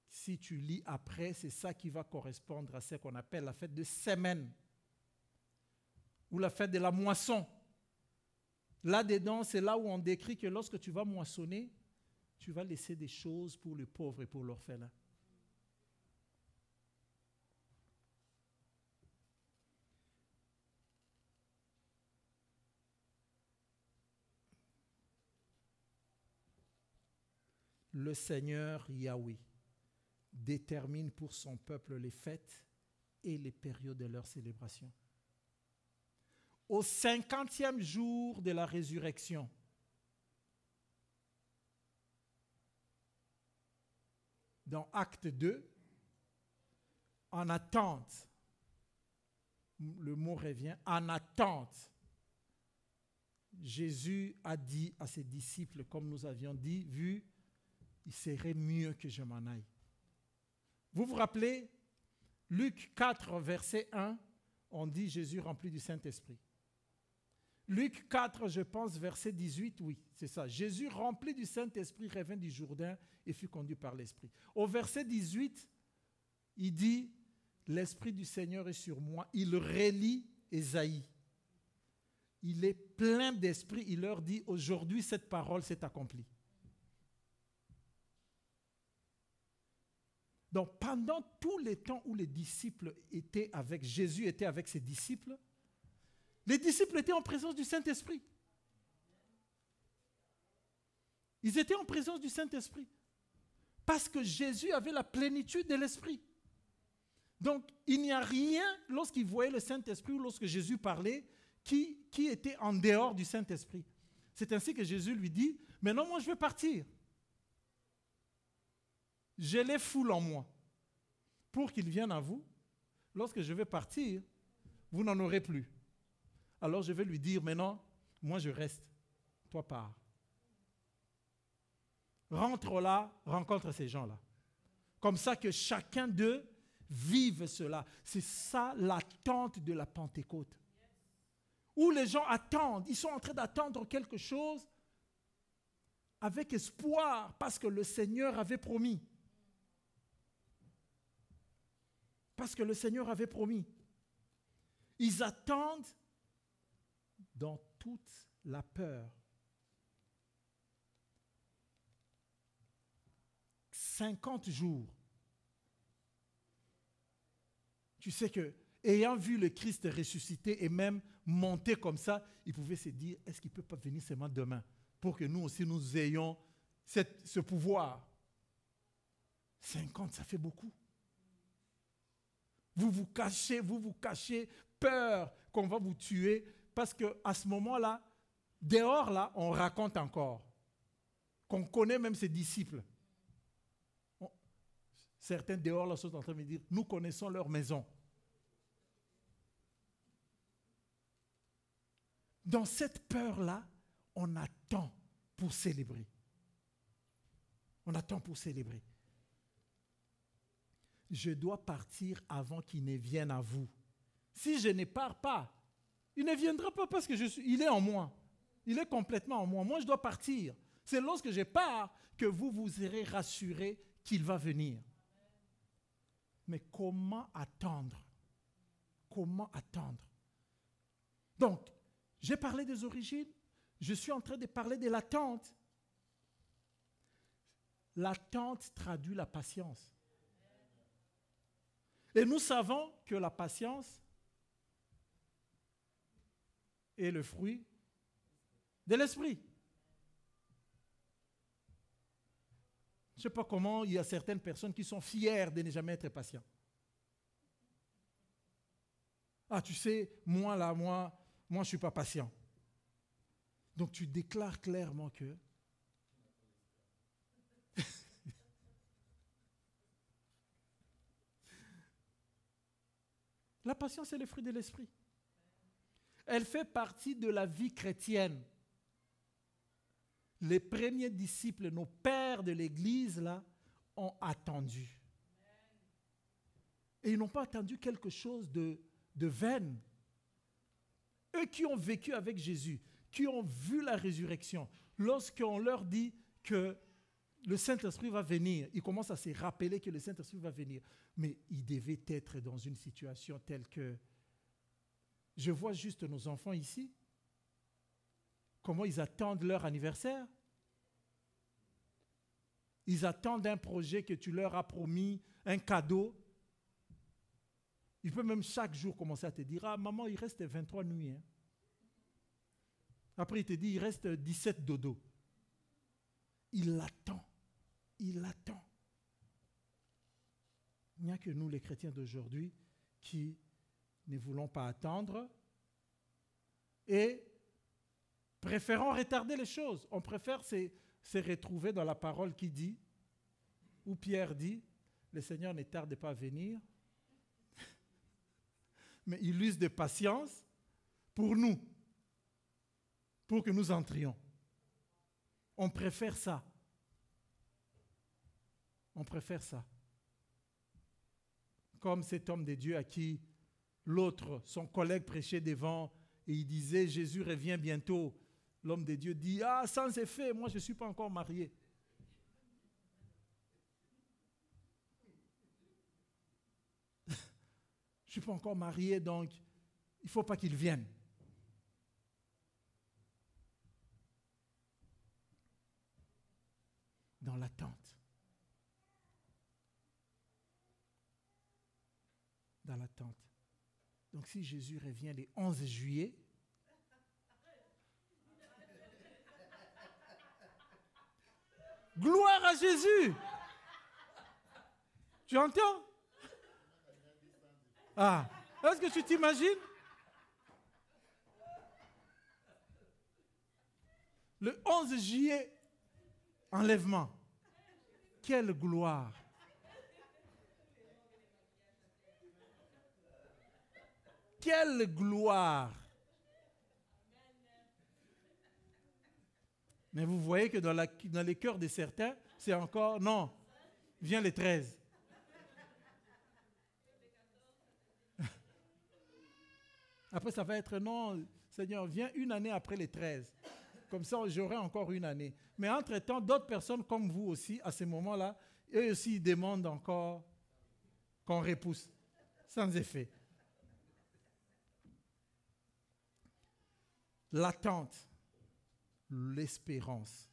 Si tu lis après, c'est ça qui va correspondre à ce qu'on appelle la fête de semaine ou la fête de la moisson. Là-dedans, c'est là où on décrit que lorsque tu vas moissonner, tu vas laisser des choses pour les pauvres et pour l'orphelin. Le Seigneur Yahweh détermine pour son peuple les fêtes et les périodes de leur célébration. Au 50e jour de la résurrection, dans Acte 2, en attente, le mot revient, en attente, Jésus a dit à ses disciples, comme nous avions dit, vu, il serait mieux que je m'en aille. Vous vous rappelez, Luc 4, verset 1, on dit Jésus rempli du Saint-Esprit. Luc 4, je pense, verset 18, oui, c'est ça. Jésus rempli du Saint-Esprit revint du Jourdain et fut conduit par l'Esprit. Au verset 18, il dit, l'Esprit du Seigneur est sur moi. Il relit Ésaïe. Il est plein d'esprit. Il leur dit, aujourd'hui, cette parole s'est accomplie. Donc, pendant tous les temps où les disciples étaient avec Jésus, était avec ses disciples, les disciples étaient en présence du Saint-Esprit. Ils étaient en présence du Saint-Esprit. Parce que Jésus avait la plénitude de l'Esprit. Donc, il n'y a rien, lorsqu'ils voyaient le Saint-Esprit ou lorsque Jésus parlait, qui était en dehors du Saint-Esprit. C'est ainsi que Jésus lui dit, maintenant moi je vais partir. Je les foule en moi pour qu'ils viennent à vous. Lorsque je vais partir, vous n'en aurez plus. Alors je vais lui dire, maintenant, moi je reste, toi pars. Rentre là, rencontre ces gens-là. Comme ça que chacun d'eux vive cela. C'est ça l'attente de la Pentecôte. Où les gens attendent, ils sont en train d'attendre quelque chose avec espoir parce que le Seigneur avait promis. Parce que le Seigneur avait promis. Ils attendent dans toute la peur. 50 jours. Tu sais que, ayant vu le Christ ressuscité et même monter comme ça, ils pouvaient se dire, est-ce qu'il ne peut pas venir seulement demain pour que nous aussi nous ayons ce pouvoir. 50, ça fait beaucoup. Vous vous cachez, peur qu'on va vous tuer, parce qu'à ce moment-là, dehors là, on raconte encore, qu'on connaît même ses disciples. Certains dehors là sont en train de me dire, nous connaissons leur maison. Dans cette peur-là, on attend pour célébrer. On attend pour célébrer. Je dois partir avant qu'il ne vienne à vous. Si je ne pars pas, il ne viendra pas parce que il est en moi. Il est complètement en moi. Moi, je dois partir. C'est lorsque je pars que vous serez rassurés qu'il va venir. Mais comment attendre? Comment attendre? Donc, j'ai parlé des origines. Je suis en train de parler de l'attente. L'attente traduit la patience. Et nous savons que la patience est le fruit de l'esprit. Je ne sais pas comment il y a certaines personnes qui sont fières de ne jamais être patients. Ah, tu sais, moi, je ne suis pas patient. Donc tu déclares clairement que la patience est le fruit de l'esprit. Elle fait partie de la vie chrétienne. Les premiers disciples, nos pères de l'Église, là, ont attendu. Et ils n'ont pas attendu quelque chose de vain. Eux qui ont vécu avec Jésus, qui ont vu la résurrection, lorsqu'on leur dit que le Saint-Esprit va venir, ils commencent à se rappeler que le Saint-Esprit va venir. Mais ils devaient être dans une situation telle que... Je vois juste nos enfants ici, comment ils attendent leur anniversaire. Ils attendent un projet que tu leur as promis, un cadeau. Il peut même chaque jour commencer à te dire, ah maman, il reste 23 nuits. Hein. Après, il te dit, il reste 17 dodo. Il l'attend. Il l'attend. Il n'y a que nous, les chrétiens d'aujourd'hui, qui ne voulons pas attendre et préférons retarder les choses. On préfère se retrouver dans la parole qui dit, où Pierre dit, le Seigneur ne tarde pas à venir, mais il use de patience pour nous, pour que nous entrions. On préfère ça. On préfère ça. Comme cet homme de Dieu à qui l'autre, son collègue prêchait devant et il disait, Jésus revient bientôt. L'homme de Dieu dit, ah, sans effet, moi je ne suis pas encore marié. Je ne suis pas encore marié, donc il ne faut pas qu'il vienne. Dans l'attente. Dans l'attente. Donc si Jésus revient le 11 juillet, gloire à Jésus. Tu entends? Ah, est-ce que tu t'imagines? Le 11 juillet, enlèvement. Quelle gloire! Quelle gloire! Mais vous voyez que dans les cœurs de certains, c'est encore, non, vient les 13. Après, ça va être, non, Seigneur, viens une année après les 13. Comme ça, j'aurai encore une année. Mais entre-temps, d'autres personnes comme vous aussi, à ce moment-là, eux aussi, ils demandent encore qu'on repousse, sans effet. L'attente, l'espérance.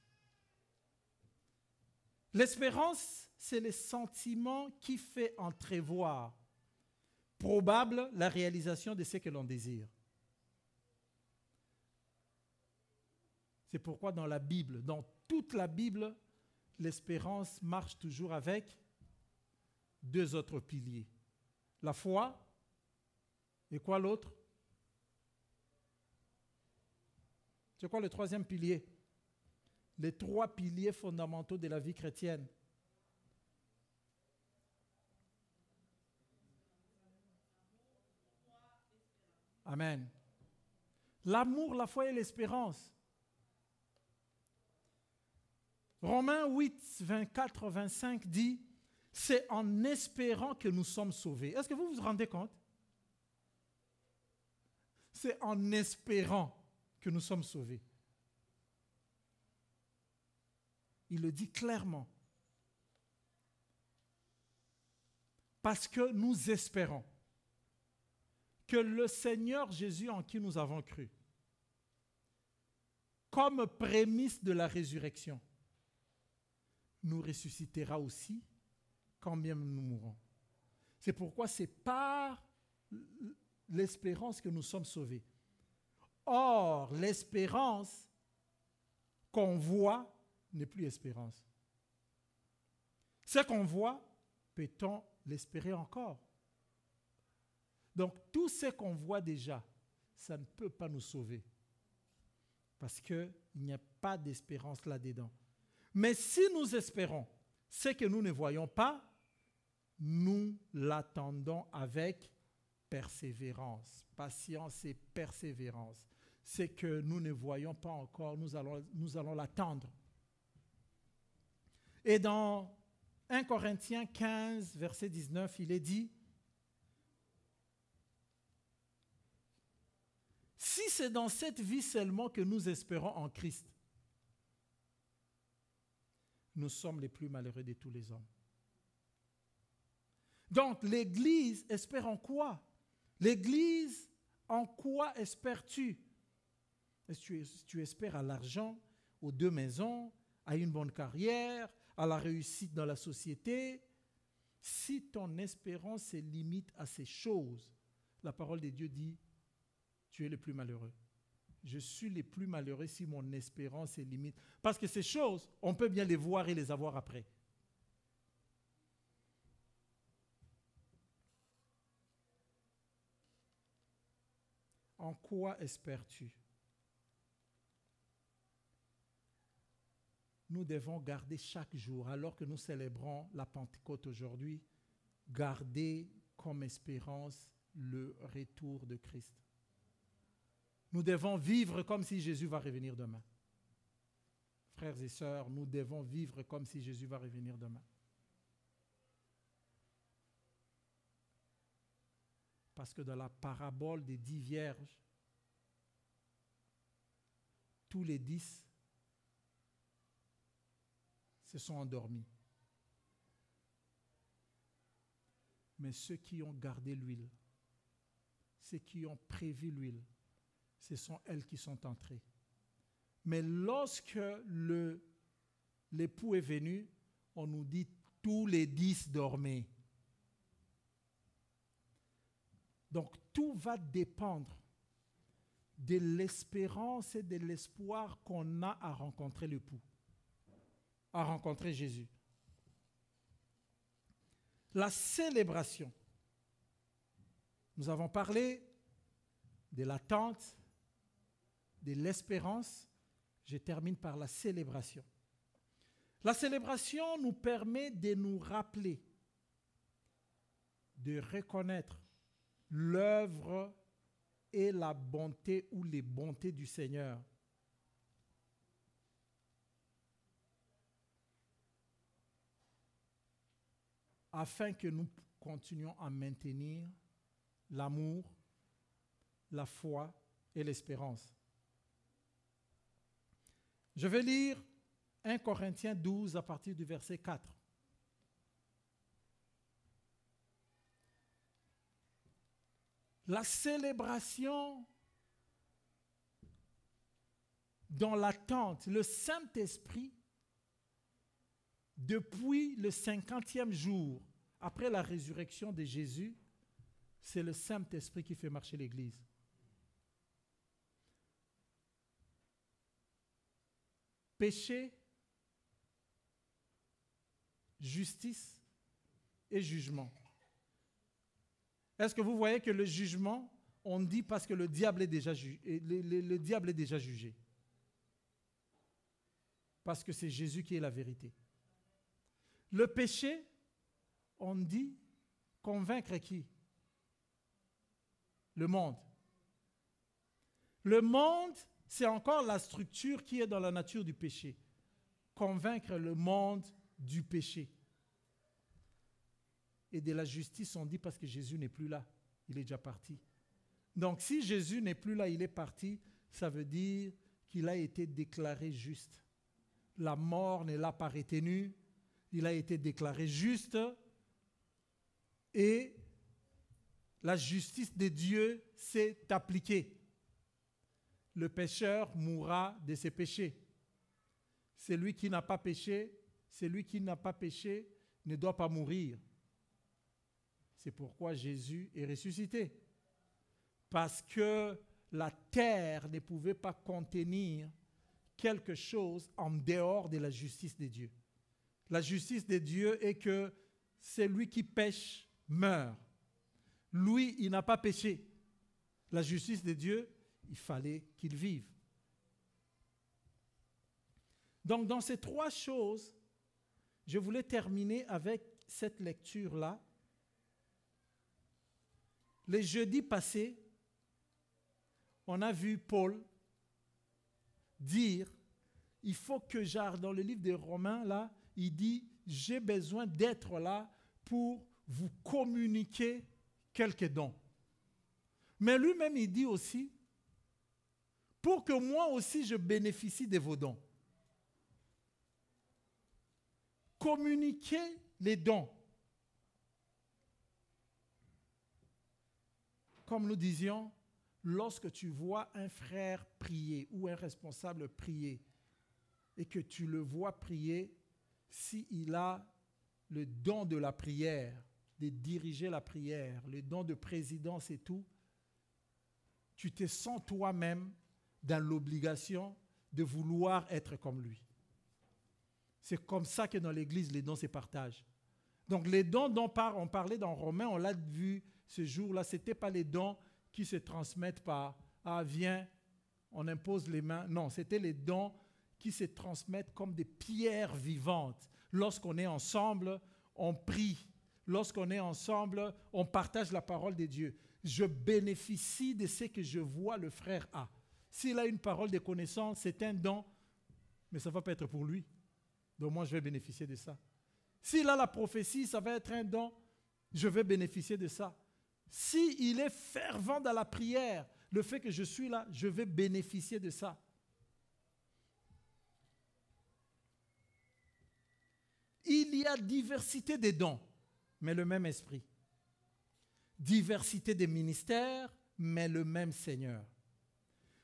L'espérance, c'est le sentiment qui fait entrevoir probable la réalisation de ce que l'on désire. C'est pourquoi dans la Bible, dans toute la Bible, l'espérance marche toujours avec deux autres piliers. La foi et quoi l'autre? C'est quoi le troisième pilier? Les trois piliers fondamentaux de la vie chrétienne. Amen. L'amour, la foi et l'espérance. Romains 8, 24, 25 dit, c'est en espérant que nous sommes sauvés. Est-ce que vous vous rendez compte? C'est en espérant que nous sommes sauvés. Il le dit clairement. Parce que nous espérons que le Seigneur Jésus en qui nous avons cru, comme prémisse de la résurrection, nous ressuscitera aussi quand même nous mourrons. C'est pourquoi c'est par l'espérance que nous sommes sauvés. Or, l'espérance qu'on voit n'est plus espérance. Ce qu'on voit, peut-on l'espérer encore? Donc, tout ce qu'on voit déjà, ça ne peut pas nous sauver. Parce qu'il n'y a pas d'espérance là-dedans. Mais si nous espérons ce que nous ne voyons pas, nous l'attendons avec persévérance. Patience et persévérance. Ce que nous ne voyons pas encore, nous allons l'attendre. Et dans 1 Corinthiens 15, verset 19, il est dit, si c'est dans cette vie seulement que nous espérons en Christ, nous sommes les plus malheureux de tous les hommes. Donc, l'Église espère en quoi? L'Église, en quoi espères-tu? Est-ce que tu espères à l'argent, aux 2 maisons, à une bonne carrière, à la réussite dans la société? Si ton espérance se limite à ces choses, la parole de Dieu dit, tu es le plus malheureux. Je suis le plus malheureux si mon espérance se limite. Parce que ces choses, on peut bien les voir et les avoir après. En quoi espères-tu? Nous devons garder chaque jour, alors que nous célébrons la Pentecôte aujourd'hui, garder comme espérance le retour de Christ. Nous devons vivre comme si Jésus va revenir demain. Frères et sœurs, nous devons vivre comme si Jésus va revenir demain. Parce que dans la parabole des 10 vierges, tous les 10 se sont endormis. Mais ceux qui ont gardé l'huile, ceux qui ont prévu l'huile, ce sont elles qui sont entrées. Mais lorsque l'époux est venu, on nous dit tous les 10 dormaient. Donc tout va dépendre de l'espérance et de l'espoir qu'on a à rencontrer l'époux, à rencontrer Jésus. La célébration. Nous avons parlé de l'attente, de l'espérance. Je termine par la célébration. La célébration nous permet de nous rappeler, de reconnaître l'œuvre et la bonté ou les bontés du Seigneur. Afin que nous continuions à maintenir l'amour, la foi et l'espérance. Je vais lire 1 Corinthiens 12 à partir du verset 4. La célébration dans l'attente, le Saint-Esprit, depuis le 50e jour, après la résurrection de Jésus, c'est le Saint-Esprit qui fait marcher l'Église. Péché, justice et jugement. Est-ce que vous voyez que le jugement, on dit parce que le diable est déjà jugé. Parce que c'est Jésus qui est la vérité. Le péché, on dit convaincre qui? Le monde. Le monde, c'est encore la structure qui est dans la nature du péché. Convaincre le monde du péché. Et de la justice, on dit parce que Jésus n'est plus là. Il est déjà parti. Donc, si Jésus n'est plus là, il est parti, ça veut dire qu'il a été déclaré juste. La mort ne l'a pas retenu. Il a été déclaré juste. Et la justice de Dieu s'est appliquée. Le pécheur mourra de ses péchés. Celui qui n'a pas péché ne doit pas mourir. C'est pourquoi Jésus est ressuscité. Parce que la terre ne pouvait pas contenir quelque chose en dehors de la justice de Dieu. La justice de Dieu est que celui qui pêche meurt. Lui, il n'a pas péché. La justice de Dieu, il fallait qu'il vive. Donc, dans ces trois choses, je voulais terminer avec cette lecture-là. Les jeudis passés, on a vu Paul dire, il faut que dans le livre des Romains, là, il dit, j'ai besoin d'être là pour vous communiquer quelques dons. Mais lui-même, il dit aussi, pour que moi aussi je bénéficie de vos dons. Communiquer les dons. Comme nous disions, lorsque tu vois un frère prier ou un responsable prier et que tu le vois prier, s'il a le don de la prière, de diriger la prière, le don de présidence et tout, tu te sens toi-même dans l'obligation de vouloir être comme lui. C'est comme ça que dans l'Église, les dons se partagent. Donc les dons dont on parlait dans Romains, on l'a vu ce jour-là, ce n'étaient pas les dons qui se transmettent par « Ah, viens, on impose les mains ». Non, c'était les dons qui se transmettent comme des pierres vivantes. Lorsqu'on est ensemble, on prie. Lorsqu'on est ensemble, on partage la parole de Dieu. Je bénéficie de ce que je vois le frère a. S'il a une parole de connaissance, c'est un don, mais ça ne va pas être pour lui. Donc moi, je vais bénéficier de ça. S'il a la prophétie, ça va être un don, je vais bénéficier de ça. S'il est fervent dans la prière, le fait que je suis là, je vais bénéficier de ça. Il y a diversité des dons, mais le même esprit. Diversité des ministères, mais le même Seigneur.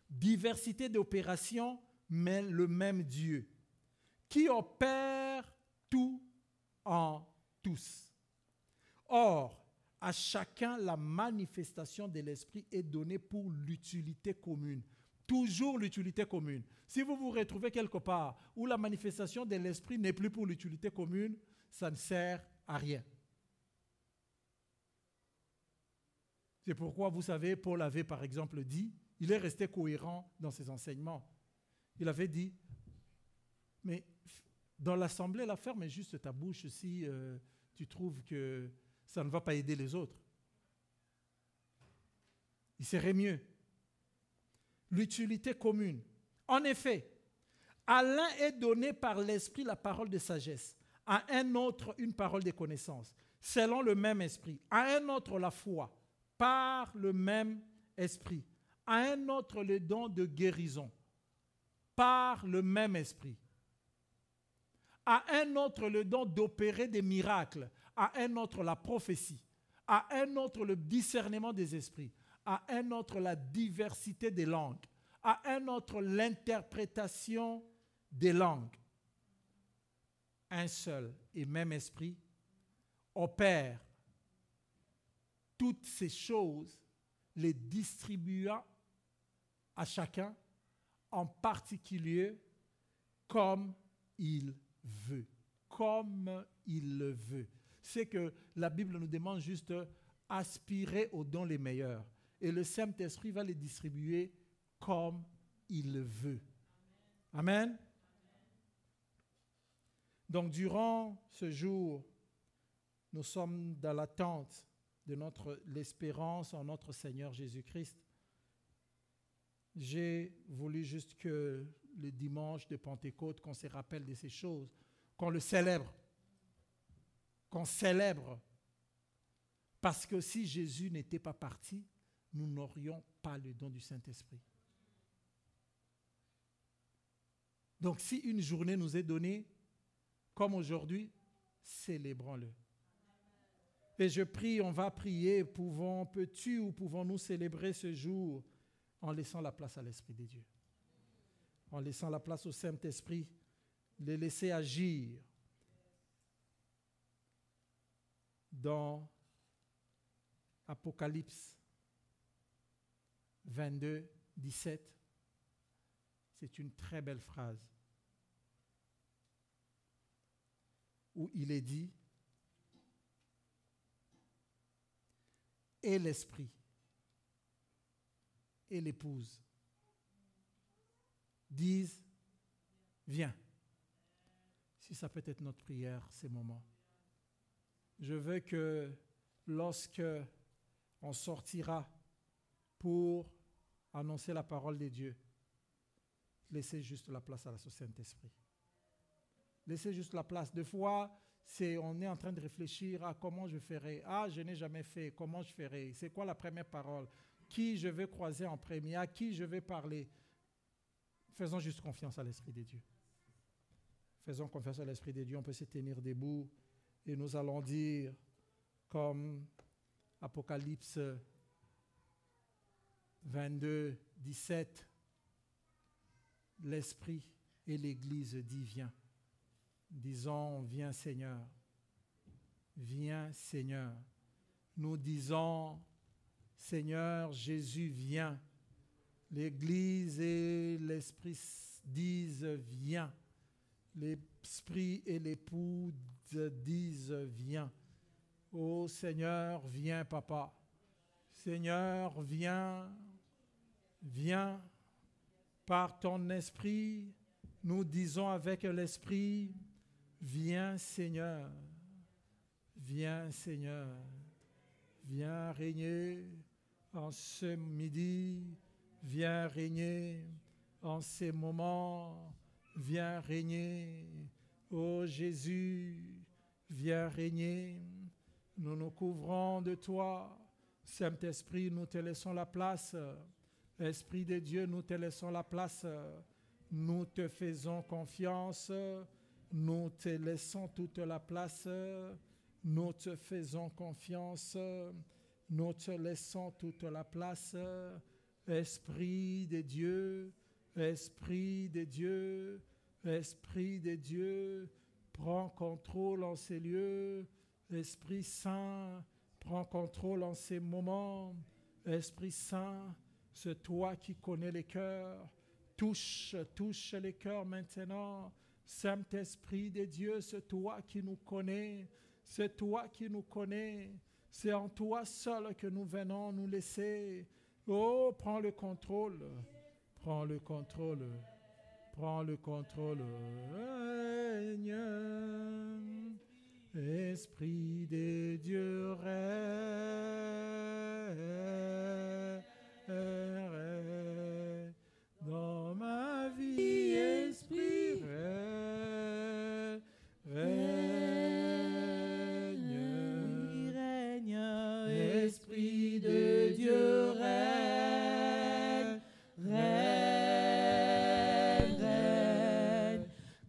Diversité d'opérations, mais le même Dieu, qui opère tout en tous. Or, à chacun, la manifestation de l'Esprit est donnée pour l'utilité commune. Toujours l'utilité commune. Si vous vous retrouvez quelque part où la manifestation de l'Esprit n'est plus pour l'utilité commune, ça ne sert à rien. C'est pourquoi, vous savez, Paul avait par exemple dit, il est resté cohérent dans ses enseignements. Il avait dit, mais dans l'assemblée, la ferme juste ta bouche si tu trouves que ça ne va pas aider les autres. Il serait mieux. L'utilité commune. En effet, à l'un est donné par l'Esprit la parole de sagesse, à un autre une parole de connaissance, selon le même Esprit, à un autre la foi, par le même Esprit, à un autre le don de guérison, par le même Esprit, à un autre le don d'opérer des miracles, à un autre la prophétie, à un autre le discernement des esprits, à un autre la diversité des langues, à un autre l'interprétation des langues. Un seul et même esprit opère toutes ces choses, les distribuant à chacun, en particulier comme il veut. Comme il le veut. C'est que la Bible nous demande juste aspirer aux dons les meilleurs. Et le Saint-Esprit va les distribuer comme il le veut. Amen. Donc, durant ce jour, nous sommes dans l'attente de l'espérance en notre Seigneur Jésus-Christ. J'ai voulu juste que le dimanche de Pentecôte, qu'on se rappelle de ces choses, qu'on le célèbre. Qu'on célèbre. Parce que si Jésus n'était pas parti, nous n'aurions pas le don du Saint-Esprit. Donc si une journée nous est donnée, comme aujourd'hui, célébrons-le. Et je prie, on va prier, peux-tu ou pouvons-nous célébrer ce jour en laissant la place à l'Esprit de Dieu, en laissant la place au Saint-Esprit, le laisser agir dans Apocalypse 22, 17. C'est une très belle phrase où il est dit « Et l'Esprit et l'épouse disent « Viens ». si ça peut être notre prière, ces moments. Je veux que lorsque on sortira pour annoncer la parole de Dieu, laissez juste la place à ce Saint-Esprit. Laissez juste la place. Des fois, on est en train de réfléchir à comment je ferai. Ah, je n'ai jamais fait. Comment je ferai? C'est quoi la première parole? Qui je vais croiser en premier? À qui je vais parler? Faisons juste confiance à l'Esprit de Dieu. Faisons confiance à l'Esprit de Dieu. On peut se tenir debout et nous allons dire, comme Apocalypse 22, 17, l'Esprit et l'Église dit viens. Disons, viens Seigneur. Viens Seigneur. Nous disons, Seigneur Jésus, viens. L'Église et l'Esprit disent viens. L'Esprit et l'épouse disent viens. Oh Seigneur, viens Papa. Seigneur, viens. Viens par ton Esprit. Nous disons avec l'Esprit, viens Seigneur. Viens Seigneur. Viens régner en ce midi. Viens régner en ces moments. Viens régner. Ô Jésus, viens régner. Nous nous couvrons de toi. Saint-Esprit, nous te laissons la place. Esprit de Dieu, nous te laissons la place. Nous te faisons confiance. Nous te laissons toute la place. Nous te faisons confiance. Nous te laissons toute la place. Esprit de Dieu, Esprit de Dieu, Esprit de Dieu, prends contrôle en ces lieux. Esprit Saint, prends contrôle en ces moments. Esprit Saint, c'est toi qui connais les cœurs. Touche les cœurs maintenant. Saint-Esprit de Dieu, c'est toi qui nous connais. C'est toi qui nous connais. C'est en toi seul que nous venons nous laisser. Oh, prends le contrôle. Prends le contrôle. Prends le contrôle. Règne. Esprit de Dieu, règne dans ma vie. Esprit, règne. Esprit de Dieu, règne.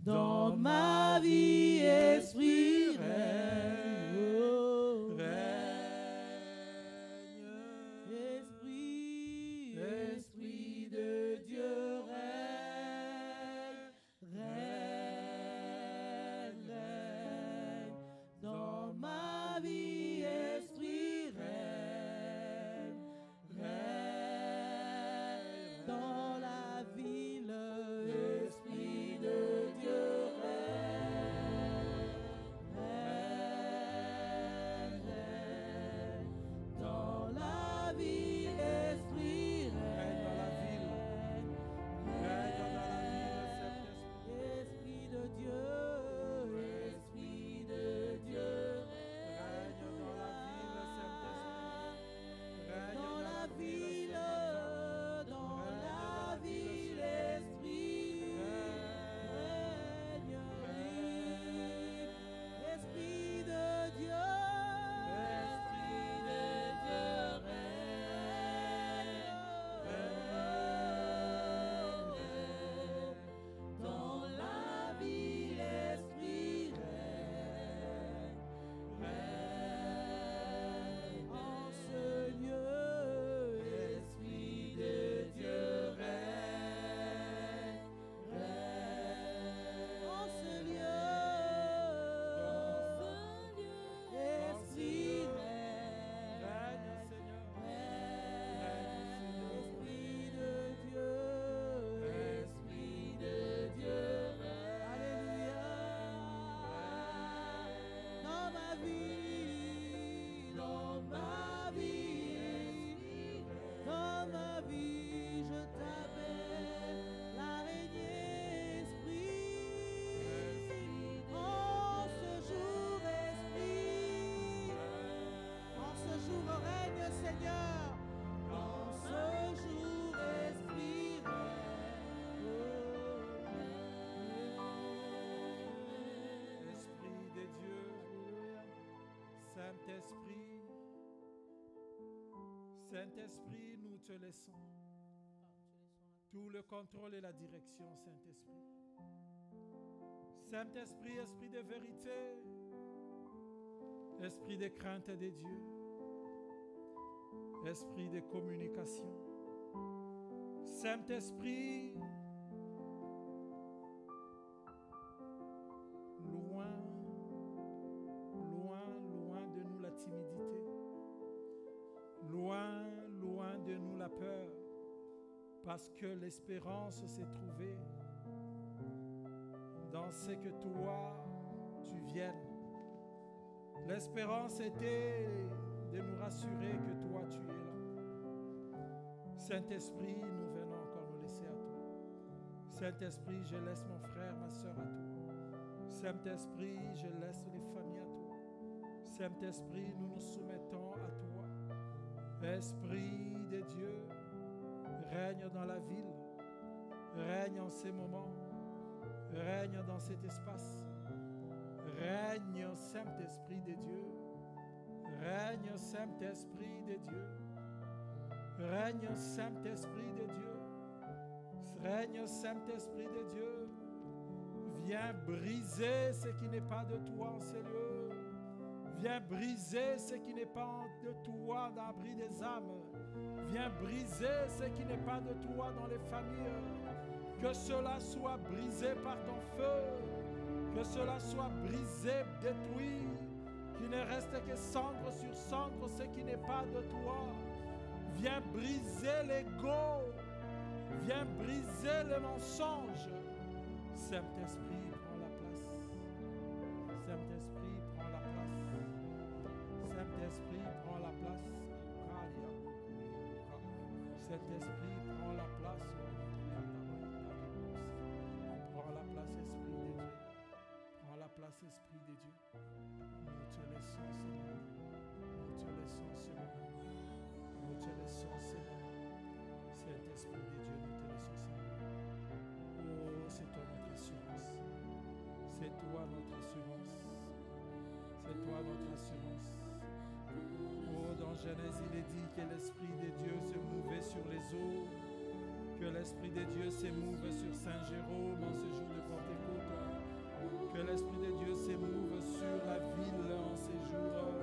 Dans ma vie, Esprit, règne. Saint-Esprit, Saint-Esprit, nous te laissons tout le contrôle et la direction, Saint-Esprit. Saint-Esprit, esprit de vérité, esprit de crainte des dieux, esprit de communication. Saint-Esprit, loin, loin, loin de nous la timidité. Loin, loin de nous la peur, parce que l'espérance s'est trouvée dans ce que toi, tu viennes. L'espérance était de nous rassurer que toi, tu es là. Saint-Esprit, nous venons encore nous laisser à toi. Saint-Esprit, je laisse mon frère, ma soeur à toi. Saint-Esprit, je laisse les familles à toi. Saint-Esprit, nous nous soumettons à toi. Esprit de Dieu, règne dans la ville, règne en ces moments, règne dans cet espace, règne Saint-Esprit de Dieu, règne Saint-Esprit de Dieu, règne Saint-Esprit de Dieu, règne Saint-Esprit de Dieu, viens briser ce qui n'est pas de toi en ces lieux. Viens briser ce qui n'est pas de toi dans l'abri des âmes. Viens briser ce qui n'est pas de toi dans les familles. Que cela soit brisé par ton feu. Que cela soit brisé, détruit. Qu'il ne reste que cendre sur cendre ce qui n'est pas de toi. Viens briser l'ego. Viens briser le mensonge. Saint-Esprit, prends la place. Saint-Esprit, prends la place. Saint-Esprit, prends la place. Saint-Esprit, prends la place. Prends la place, Esprit de Dieu. Prends la place, Esprit de Dieu. Nous te laissons, Seigneur. Nous te laissons, Seigneur. Nous te laissons, Seigneur. Saint-Esprit de Dieu, nous te laissons, Seigneur. Oh, c'est toi notre assurance. C'est toi notre assurance. C'est toi notre assurance. Oh, dans Genèse, il est dit que l'Esprit de Dieu se mouvait sur les eaux, que l'Esprit de Dieu se mouve sur Saint-Jérôme en ce jour de Pentecôte, que l'Esprit de Dieu se mouve sur la ville en ces jours,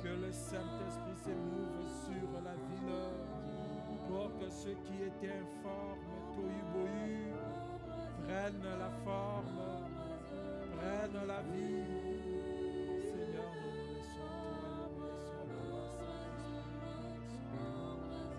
que le Saint-Esprit se mouve sur la ville, pour que ceux qui étaient informes, tohu-bohu, prennent la forme, prennent la vie. Seigneur, nous nous laissons à toi, nous nous laissons à toi, Saint-Esprit, nous nous laissons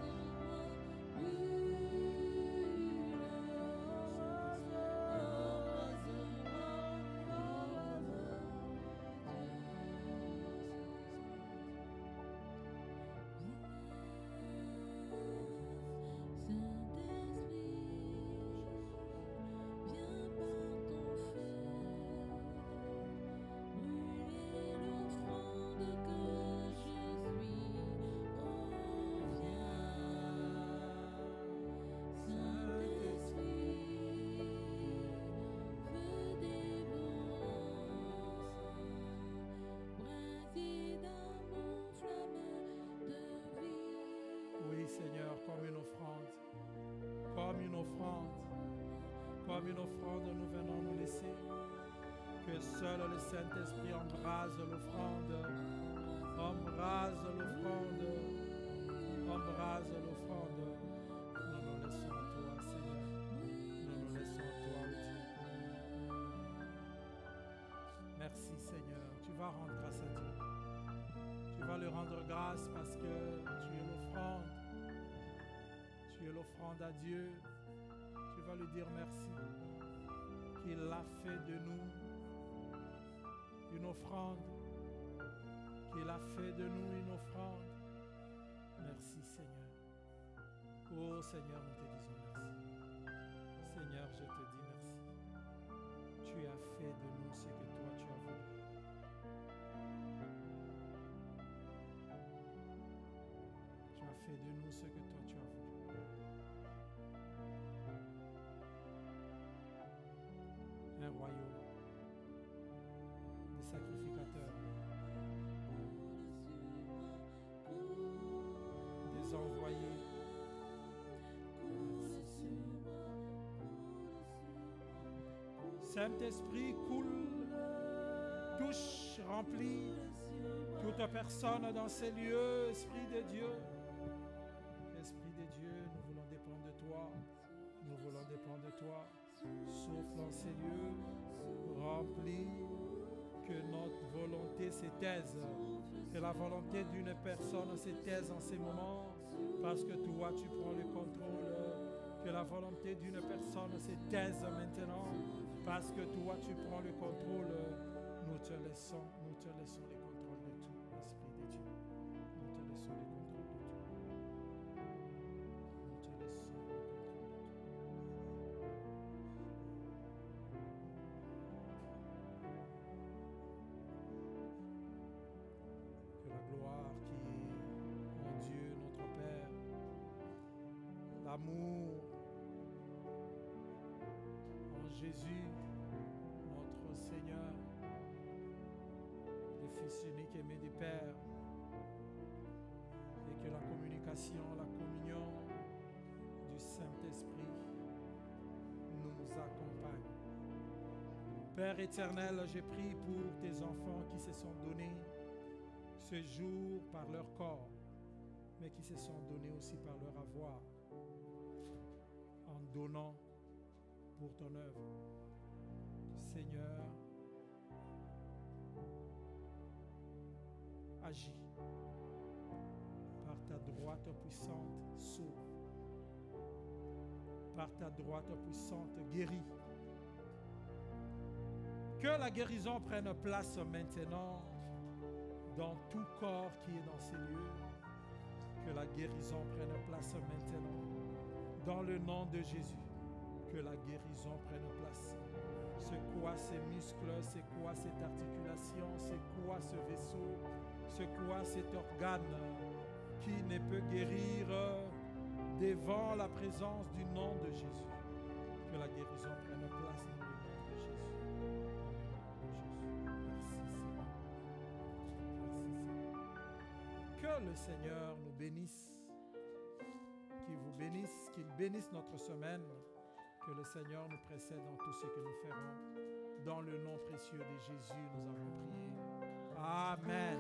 nous venons nous laisser. Que seul le Saint-Esprit embrase l'offrande, embrase l'offrande, embrase l'offrande. Nous nous laissons à toi, Seigneur. Nous nous laissons à toi, Dieu. Merci, Seigneur. Tu vas rendre grâce à Dieu. Tu vas lui rendre grâce parce que tu es l'offrande. Tu es l'offrande à Dieu. Tu vas lui dire merci. Qu'il a fait de nous une offrande, qu'il a fait de nous une offrande. Merci Seigneur. Oh Seigneur, nous te disons merci. Seigneur, je te dis merci. Tu as fait de nous ce que toi tu as voulu. Tu as fait de nous ce que toi tu as voulu. Un royaume de sacrificateurs, Saint-Esprit, coule, touche, remplit toute personne dans ces lieux, Esprit de Dieu. Esprit de Dieu, nous voulons dépendre de toi. Nous voulons dépendre de toi. Souffle dans ces lieux, remplis, que notre volonté se taise, que la volonté d'une personne se taise en ces moments, parce que toi tu prends le contrôle, que la volonté d'une personne se taise maintenant, parce que toi tu prends le contrôle. Nous te laissons le contrôle de tout, Esprit de Dieu. Nous te laissons le contrôle de tout. Nous te laissons le contrôle de tout. Que la gloire qui est en Dieu, notre Père, l'amour en Jésus, notre Seigneur, le Fils unique aimé du Père, et que la communication, la communion du Saint-Esprit nous accompagne. Père éternel, je prie pour tes enfants qui se sont donnés ce jour par leur corps, mais qui se sont donnés aussi par leur avoir, en donnant pour ton œuvre. Seigneur, agis par ta droite puissante, sauve. Par ta droite puissante, guéris. Que la guérison prenne place maintenant dans tout corps qui est dans ces lieux. Que la guérison prenne place maintenant dans le nom de Jésus. Que la guérison prenne place. C'est quoi ces muscles, c'est quoi cette articulation, c'est quoi ce vaisseau, c'est quoi cet organe qui ne peut guérir devant la présence du nom de Jésus. Que la guérison prenne place dans le nom de Jésus. Merci Seigneur. Merci Seigneur. Que le Seigneur nous bénisse, qu'il vous bénisse, qu'il bénisse notre semaine. Que le Seigneur nous précède dans tout ce que nous ferons. Dans le nom précieux de Jésus, nous avons prié. Amen.